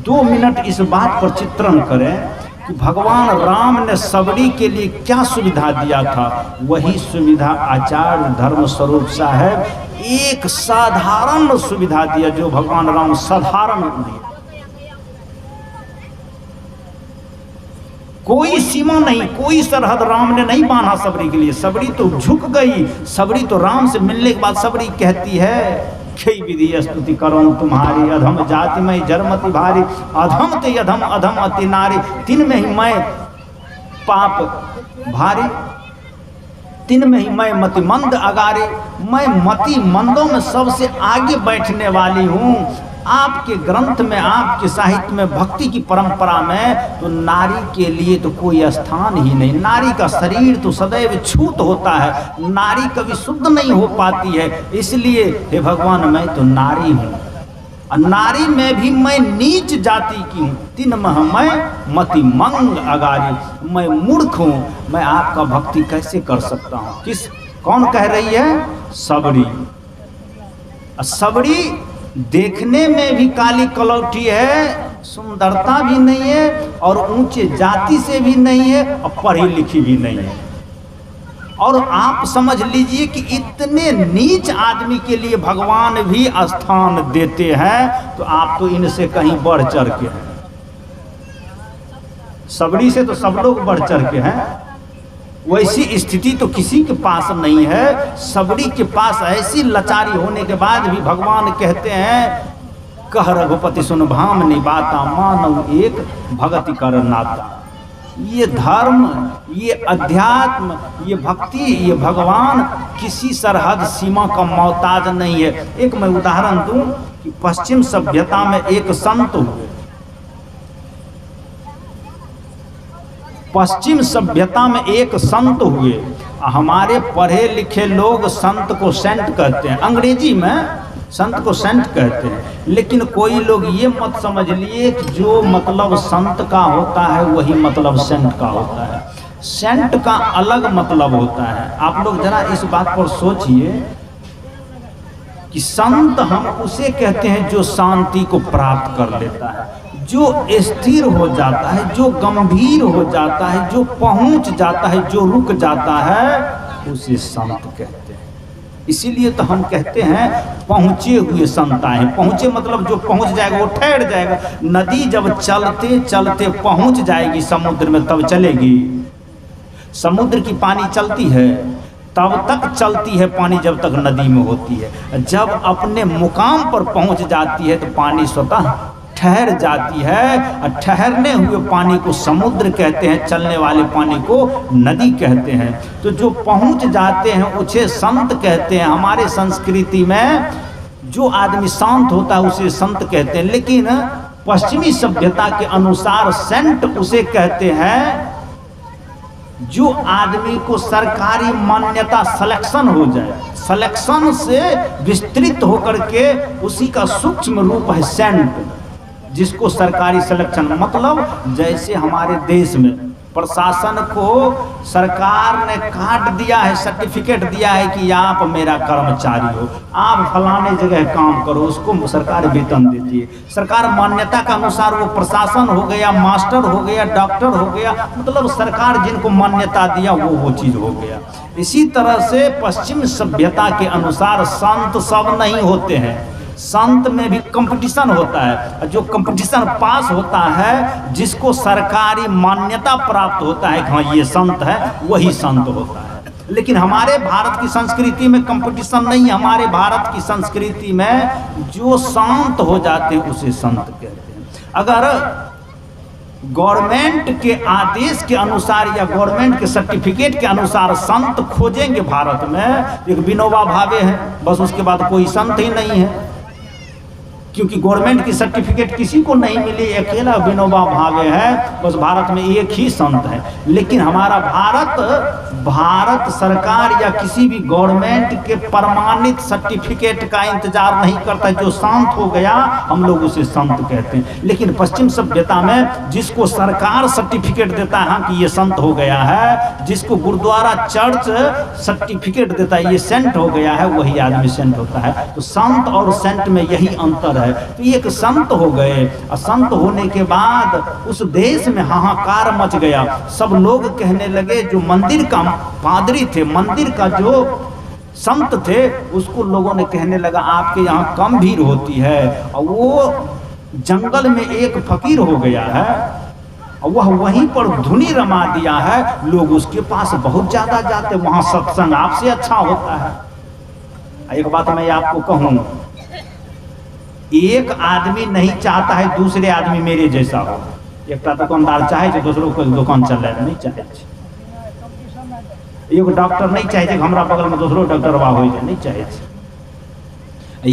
2 मिनट इस बात पर चित्रण करें कि भगवान राम ने सबरी के लिए क्या सुविधा दिया था। वही सुविधा आचार्य धर्म स्वरूप साहब एक साधारण सुविधा दिया, जो भगवान राम साधारण दिया। कोई सीमा नहीं, कोई सरहद राम ने नहीं बांधा सबरी के लिए। सबरी तो झुक गई, सबरी तो राम से मिलने के बाद सबरी कहती है, खई विधि स्तुति करो तुम्हारी, अधम जाति में जरमति भारी, अधम ते अधम, अधम अति नारी, तीन में ही मैं पाप भारी। तीन में ही मैं मतिमंद अगारे, मैं मति मंदों में सबसे आगे बैठने वाली हूँ। आपके ग्रंथ में, आपके साहित्य में, भक्ति की परंपरा में तो नारी के लिए तो कोई स्थान ही नहीं। नारी का शरीर तो सदैव छूत होता है, नारी कभी शुद्ध नहीं हो पाती है। इसलिए हे भगवान, मैं तो नारी हूँ, नारी में भी मैं नीच जाति की हूँ। तीन मह मैं मति मंग अगारी, मैं मूर्ख हूँ, मैं आपका भक्ति कैसे कर सकता हूँ। कौन कह रही है? सबरी। सबरी देखने में भी काली कलौटी है, सुंदरता भी नहीं है और ऊंचे जाति से भी नहीं है और पढ़ी लिखी भी नहीं है। और आप समझ लीजिए कि इतने नीच आदमी के लिए भगवान भी स्थान देते हैं, तो आप तो इनसे कहीं बढ़ चढ़ के हैं। सबरी से तो सब लोग बढ़ चढ़ के हैं, वैसी स्थिति तो किसी के पास नहीं है। सबरी के पास ऐसी लाचारी होने के बाद भी भगवान कहते हैं, कह रघुपति सुन भामनी बाता, मानव एक भगति कर नाता। ये धर्म, ये अध्यात्म, ये भक्ति, ये भगवान किसी सरहद सीमा का मोहताज नहीं है। एक मैं उदाहरण दूं कि पश्चिम सभ्यता में एक संत हुए, पश्चिम सभ्यता में एक संत हुए। हमारे पढ़े लिखे लोग संत को सेंट कहते हैं, अंग्रेजी में संत को सेंट कहते हैं। लेकिन कोई लोग ये मत समझ लिए कि जो मतलब संत का होता है वही मतलब सेंट का होता है। सेंट का अलग मतलब होता है। आप लोग जरा इस बात पर सोचिए कि संत हम उसे कहते हैं जो शांति को प्राप्त कर लेता है, जो स्थिर हो जाता है, जो गंभीर हो जाता है, जो पहुंच जाता है, जो रुक जाता है, उसे संत कहते हैं। इसीलिए तो हम कहते हैं पहुंचे हुए संत आए। पहुंचे मतलब जो पहुंच जाएगा वो ठहर जाएगा। नदी जब चलते चलते पहुंच जाएगी समुद्र में तब चलेगी। समुद्र की पानी चलती है तब तक चलती है पानी जब तक नदी में होती है। जब अपने मुकाम पर पहुंच जाती है तो पानी स्वतः ठहर जाती है। और ठहरने हुए पानी को समुद्र कहते हैं, चलने वाले पानी को नदी कहते हैं। तो जो पहुंच जाते हैं उसे संत कहते हैं। हमारे संस्कृति में जो आदमी शांत होता है उसे संत कहते हैं। लेकिन पश्चिमी सभ्यता के अनुसार सेंट उसे कहते हैं जो आदमी को सरकारी मान्यता सिलेक्शन हो जाए, सिलेक्शन से विस्तृत होकर के उसी का सूक्ष्म रूप है सेंट, जिसको सरकारी सिलेक्शन मतलब जैसे हमारे देश में प्रशासन को सरकार ने कार्ड दिया है, सर्टिफिकेट दिया है कि आप मेरा कर्मचारी हो, आप फलाने जगह काम करो, उसको सरकार वेतन देती है। सरकार मान्यता के अनुसार वो प्रशासन हो गया, मास्टर हो गया, डॉक्टर हो गया, मतलब सरकार जिनको मान्यता दिया वो चीज हो गया। इसी तरह से पश्चिम सभ्यता के अनुसार संत सब नहीं होते हैं। संत में भी कंपटीशन होता है। जो कंपटीशन पास होता है, जिसको सरकारी मान्यता प्राप्त होता है कि हाँ ये संत है, वही संत होता है। लेकिन हमारे भारत की संस्कृति में कंपटीशन नहीं है। हमारे भारत की संस्कृति में जो शांत हो जाते हैं उसे संत कहते हैं। अगर गवर्नमेंट के आदेश के अनुसार या गवर्नमेंट के सर्टिफिकेट के अनुसार संत खोजेंगे भारत में, एक विनोबा भावे हैं, बस उसके बाद कोई संत ही नहीं है। क्योंकि गवर्नमेंट की सर्टिफिकेट किसी को नहीं मिली, अकेला विनोबा भावे है, बस भारत में एक ही संत है। लेकिन हमारा भारत सरकार या किसी भी गवर्नमेंट के प्रमाणित सर्टिफिकेट का इंतजार नहीं करता। जो शांत हो गया हम लोग उसे संत कहते हैं। लेकिन पश्चिम सभ्यता में जिसको सरकार सर्टिफिकेट देता है कि ये संत हो गया है, जिसको गुरुद्वारा चर्च सर्टिफिकेट देता है ये सेंट हो गया है, वही आदमी सेंट होता है। तो संत और सेंट में यही अंतर है। तो एक संत हो गए और संत होने के बाद उस देश में हाहाकार मच गया। सब लोग कहने लगे, जो मंदिर का पादरी थे, मंदिर का जो संत थे, उसको लोगों ने कहने लगा आपके यहाँ कम भीड़ होती है। और वो जंगल में एक फकीर हो गया है और वह वहीं पर धुनी रमा दिया है, लोग उसके पास बहुत ज्यादा जाते, वहां सत्संग आपसे अच्छा होता है। एक बात मैं आपको कहूं, एक आदमी नहीं चाहता है दूसरे आदमी मेरे जैसा हो। एक दुकानदार चाहे जो दूसरों को दुकान चल रहा है, नहीं चाहे। एगो डॉक्टर नहीं चाहे कि हमारा बगल में दूसरो डॉक्टर बा हो जाए, नहीं चाहे।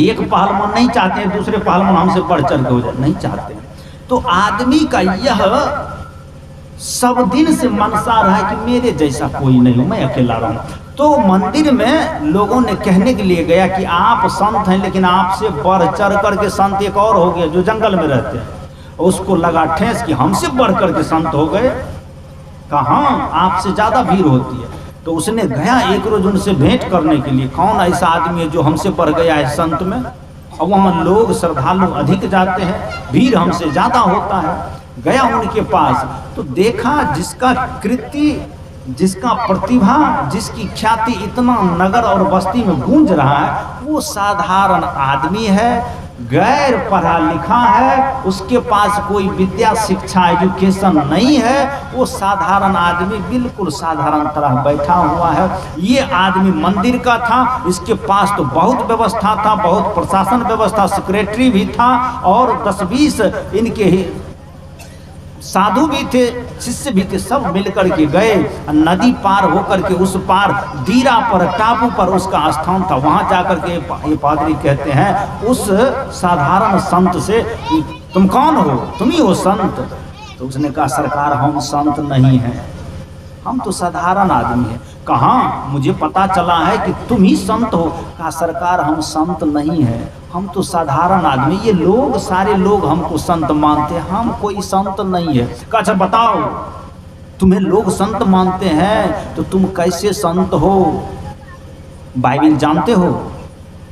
एक पहलवान नहीं चाहते हैं दूसरे पहलवान हमसे बढ़ चढ़ के हो जाए, नहीं चाहते। तो आदमी का यह सब दिन से मनसा रहा है कि मेरे जैसा कोई नहीं हो, मैं अकेला रहूं। तो मंदिर में लोगों ने कहने के लिए गया कि आप संत हैं, लेकिन आपसे बढ़ चढ़ करके संत एक और हो गया जो जंगल में रहते हैं। उसको लगा ठेस कि हमसे बढ़ करके संत हो गए, कहाँ आपसे ज्यादा भीड़ होती है। तो उसने गया एक रोज उनसे भेंट करने के लिए, कौन ऐसा आदमी है जो हमसे बढ़ गया है संत में। और वहाँ लोग श्रद्धालु अधिक जाते हैं, भीड़ हमसे ज्यादा होता है। गया उनके पास तो देखा जिसका कृति, जिसका प्रतिभा, जिसकी ख्याति इतना नगर और बस्ती में गूंज रहा है, वो साधारण आदमी है, गैर पढ़ा लिखा है, उसके पास कोई विद्या शिक्षा एजुकेशन नहीं है। वो साधारण आदमी बिल्कुल साधारण तरह बैठा हुआ है। ये आदमी मंदिर का था, इसके पास तो बहुत व्यवस्था था, बहुत प्रशासन व्यवस्था, सेक्रेटरी भी था और 10-20 इनके ही साधु भी थे, शिष्य भी थे। सब मिलकर के गए, नदी पार होकर के उस पार दीरा पर, टापू पर उसका स्थान था। वहां जाकर के ये पादरी कहते हैं उस साधारण संत से, तुम कौन हो, तुम ही हो संत। तो उसने कहा सरकार हम संत नहीं हैं, हम तो साधारण आदमी हैं। कहाँ, मुझे पता चला है कि तुम ही संत हो। कहा सरकार हम संत नहीं हैं, हम तो साधारण आदमी, ये लोग सारे लोग हमको संत मानते हैं, हम कोई संत नहीं है। कहा अच्छा बताओ, तुम्हें लोग संत मानते हैं तो तुम कैसे संत हो? बाइबिल जानते हो,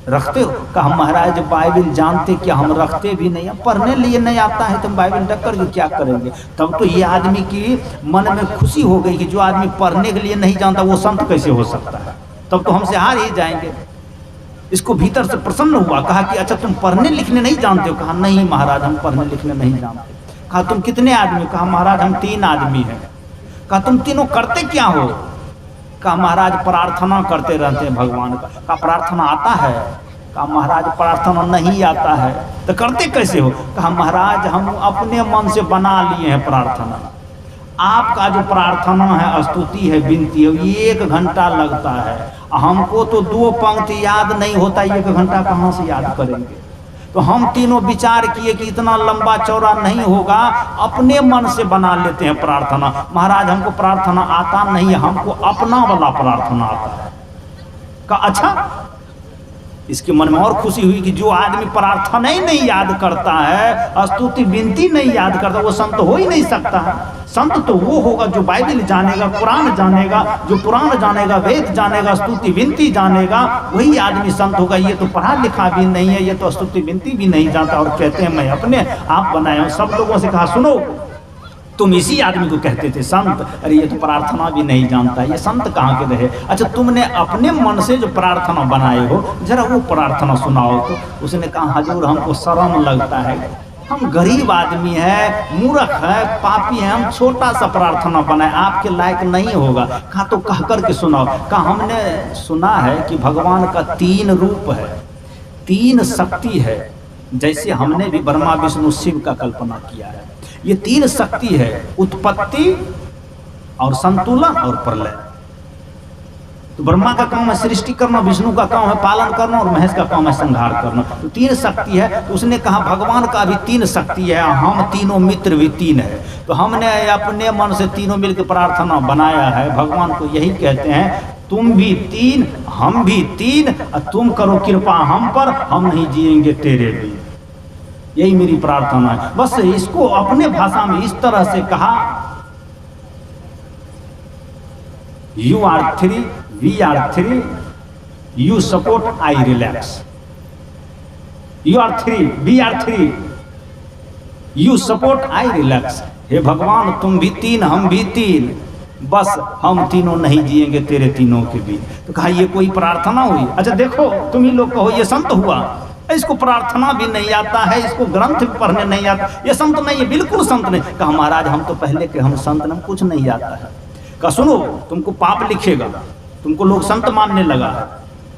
रखते हो? कहा महाराज बाइबिल जानते क्या, हम रखते भी नहीं, पढ़ने लिए नहीं आता है, तुम बाइबिल रख कर क्या करेंगे? तब तो ये आदमी की मन में खुशी हो गई कि जो आदमी पढ़ने के लिए नहीं जानता वो संत कैसे हो सकता है, तब तो हमसे हार ही जाएंगे। इसको भीतर से प्रसन्न हुआ, कहा कि अच्छा तुम पढ़ने लिखने नहीं जानते हो? कहा नहीं महाराज हम पढ़ने लिखने नहीं जानते। कहा तुम कितने आदमी? कहा महाराज हम 3 आदमी हैं। कहा तुम तीनों करते क्या हो? कहा महाराज प्रार्थना करते रहते हैं भगवान का। कहा प्रार्थना आता है? कहा महाराज प्रार्थना नहीं आता है। तो करते कैसे हो? कहा महाराज हम अपने मन से बना लिए हैं प्रार्थना। आपका जो प्रार्थना है, स्तुति है, विनती है, 1 घंटा लगता है, हमको तो 2 पंक्ति याद नहीं होता, 1 घंटा कहाँ से याद करेंगे? तो हम तीनों विचार किए कि इतना लंबा चौड़ा नहीं होगा, अपने मन से बना लेते हैं प्रार्थना। महाराज हमको प्रार्थना आता नहीं है, हमको अपना वाला प्रार्थना आता है। कहा अच्छा। इसके मन में और खुशी हुई कि जो आदमी प्रार्थना ही नहीं याद करता है, स्तुति विनती नहीं याद करता, वो संत हो ही नहीं सकता है। संत तो वो होगा जो बाइबिल जानेगा, कुरान जानेगा, जो पुराण जानेगा, वेद जानेगा, स्तुति विनती जानेगा, वही आदमी संत होगा। ये तो पढ़ा लिखा भी नहीं है, ये तो स्तुति विनती भी नहीं जानता और कहते हैं मैं अपने आप बनाया हूँ। सब लोगों से कहा सुनो, तुम इसी आदमी को कहते थे संत, अरे ये तो प्रार्थना भी नहीं जानता, ये संत कहाँ के रहे? अच्छा तुमने अपने मन से जो प्रार्थना बनाए हो, जरा वो प्रार्थना सुनाओ। तो उसने कहा हजूर हमको शर्म लगता है, हम गरीब आदमी है, मूर्ख है, पापी है, हम छोटा सा प्रार्थना बनाए, आपके लायक नहीं होगा। कहा तो कह करके सुनाओ। कहा हमने सुना है कि भगवान का 3 रूप है, 3 शक्ति है, जैसे हमने भी ब्रह्मा विष्णु शिव का कल्पना किया है। ये 3 शक्ति है, उत्पत्ति और संतुलन और प्रलय। तो ब्रह्मा का काम है सृष्टि करना, विष्णु का काम है पालन करना और महेश का काम है संहार करना। तो 3 शक्ति है। तो उसने कहा भगवान का भी 3 शक्ति है, हम तीनों मित्र भी 3 है। तो हमने अपने मन से तीनों मिलकर प्रार्थना बनाया है। भगवान को यही कहते हैं तुम भी 3 हम भी 3, तुम करो कृपा हम पर, हम नहीं जिएंगे तेरे लिए। यही मेरी प्रार्थना है। बस इसको अपने भाषा में इस तरह से कहा, you are 3, we are 3, you support I relax. You are 3, we are 3, you support I relax. हे भगवान तुम भी 3 हम भी 3, बस हम तीनों नहीं जिएंगे तेरे तीनों के बीच। तो कहा ये कोई प्रार्थना हुई? अच्छा देखो तुम ही लोग कहो ये संत हुआ, इसको प्रार्थना भी नहीं आता है, इसको ग्रंथ भी पढ़ने नहीं आता, ये संत नहीं है, बिल्कुल संत नहीं। कहा महाराज हम तो पहले के हम संत नहीं, कुछ नहीं आता है। कहा सुनो तुमको पाप लिखेगा, तुमको लोग संत मानने लगा है,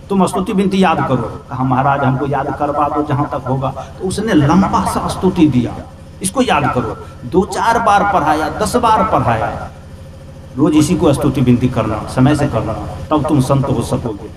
तुम स्तुति विनती याद करो। कहा महाराज हमको याद करवा दो जहां तक होगा। तो उसने लंबा सा स्तुति दिया, इसको याद करो। 2-4 बार पढ़ाया, 10 बार पढ़ाया। रोज इसी को स्तुति विनती करना, समय से करना, तब तुम संत हो सकोगे।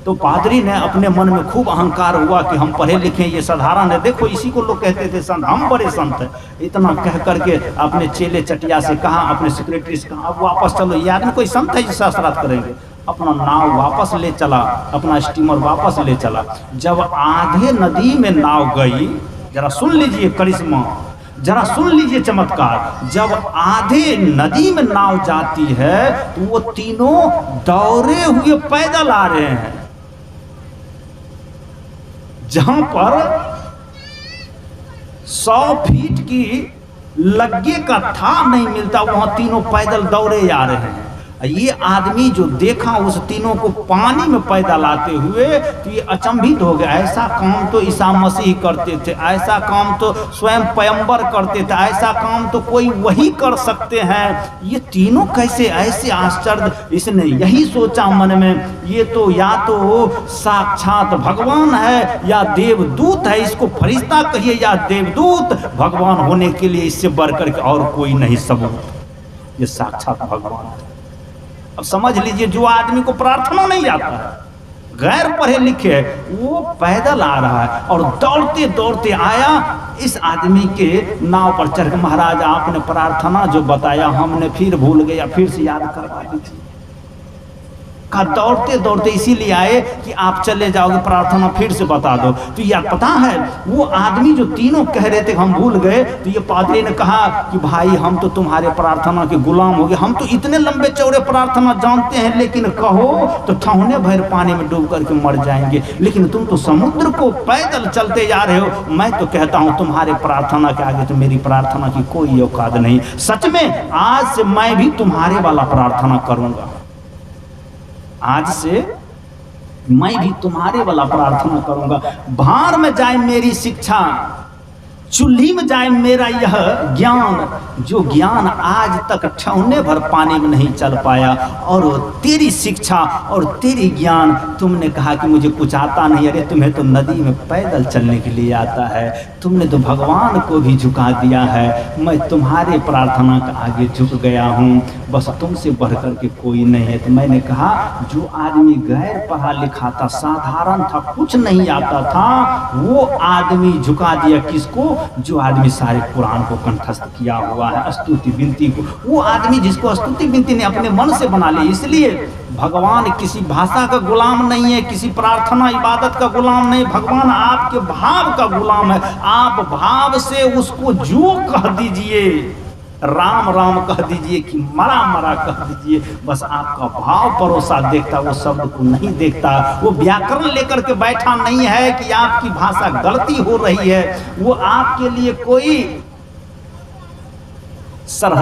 तो पादरी ने अपने मन में खूब अहंकार हुआ कि हम पढ़े लिखे, ये साधारण है, देखो इसी को लोग कहते थे संत, हम बड़े संत हैं। इतना कह करके अपने चेले चटिया से कहा, अपने सेक्रेटरी से कहा, अब वापस चलो, ये आदमी कोई संत है जो शास्त्रार्थ करेंगे। अपना नाव वापस ले चला, अपना स्टीमर वापस ले चला। जब आधे नदी में नाव गई, जरा सुन लीजिए करिश्मा, जरा सुन लीजिए चमत्कार, जब आधे नदी में नाव जाती है तो वो तीनों दौड़े हुए पैदल आ रहे हैं। जहां पर 100 फीट की लग्गे का था नहीं मिलता, वहां तीनों पैदल दौड़े आ रहे हैं। ये आदमी जो देखा उस तीनों को पानी में पैदल आते हुए तो ये अचंभित हो गया। ऐसा काम तो ईसा मसीह करते थे, ऐसा काम तो स्वयं पैगंबर करते थे, ऐसा काम तो कोई वही कर सकते हैं, ये तीनों कैसे ऐसे आश्चर्य। इसने यही सोचा मन में, ये तो या तो साक्षात भगवान है या देवदूत है, इसको फरिश्ता कहिए या देवदूत, भगवान होने के लिए इससे बढ़कर के और कोई नहीं सबूत, ये साक्षात भगवान है। अब समझ लीजिए, जो आदमी को प्रार्थना नहीं आता है, गैर पढ़े लिखे, वो पैदल आ रहा है और दौड़ते दौड़ते आया इस आदमी के नाव पर चढ़ के, महाराज आपने प्रार्थना जो बताया हमने फिर भूल गया, फिर से याद करवा दीजिए। का दौड़ते दौड़ते इसीलिए आए कि आप चले जाओगे, प्रार्थना फिर से बता दो। तो यह पता है वो आदमी जो तीनों कह रहे थे हम भूल गए, तो ये पादरी ने कहा कि भाई हम तो तुम्हारे प्रार्थना के गुलाम हो गए, हम तो इतने लंबे चौड़े प्रार्थना जानते हैं, लेकिन कहो तो ठौने भर पानी में डूब करके मर जाएंगे, लेकिन तुम तो समुद्र को पैदल चलते जा रहे हो। मैं तो कहता हूँ तुम्हारे प्रार्थना के आगे तो मेरी प्रार्थना की कोई औकात नहीं। सच में आज से मैं भी तुम्हारे वाला प्रार्थना करूंगा, आज से मैं भी तुम्हारे वाला प्रार्थना करूंगा। भार में जाए मेरी शिक्षा, चूल्ही में जाए मेरा यह ज्ञान, जो ज्ञान आज तक ठौने भर पानी में नहीं चल पाया, और तेरी शिक्षा और तेरी ज्ञान, तुमने कहा कि मुझे कुछ आता नहीं, अरे तुम्हें तो नदी में पैदल चलने के लिए आता है, तुमने तो भगवान को भी झुका दिया है। मैं तुम्हारे प्रार्थना का आगे झुक गया हूँ, बस तुमसे बढ़कर के कोई नहीं है। तो मैंने कहा जो आदमी गैर पढ़ा लिखा था, साधारण था, कुछ नहीं आता था, वो आदमी झुका दिया किसको? जो आदमी सारे कुरान को कंठस्थ किया हुआ है, स्तुति विनती को, वो आदमी जिसको स्तुति विनती ने अपने मन से बना ली। इसलिए भगवान किसी भाषा का गुलाम नहीं है, किसी प्रार्थना इबादत का गुलाम नहीं, भगवान आपके भाव का गुलाम है। आप भाव से उसको जो कह दीजिए, राम राम कह दीजिए कि मरा मरा कह दीजिए, बस आपका भाव परोसा देखता, वो शब्द को नहीं देखता। वो व्याकरण लेकर के बैठा नहीं है कि आपकी भाषा गलती हो रही है, वो आपके लिए कोई सरहद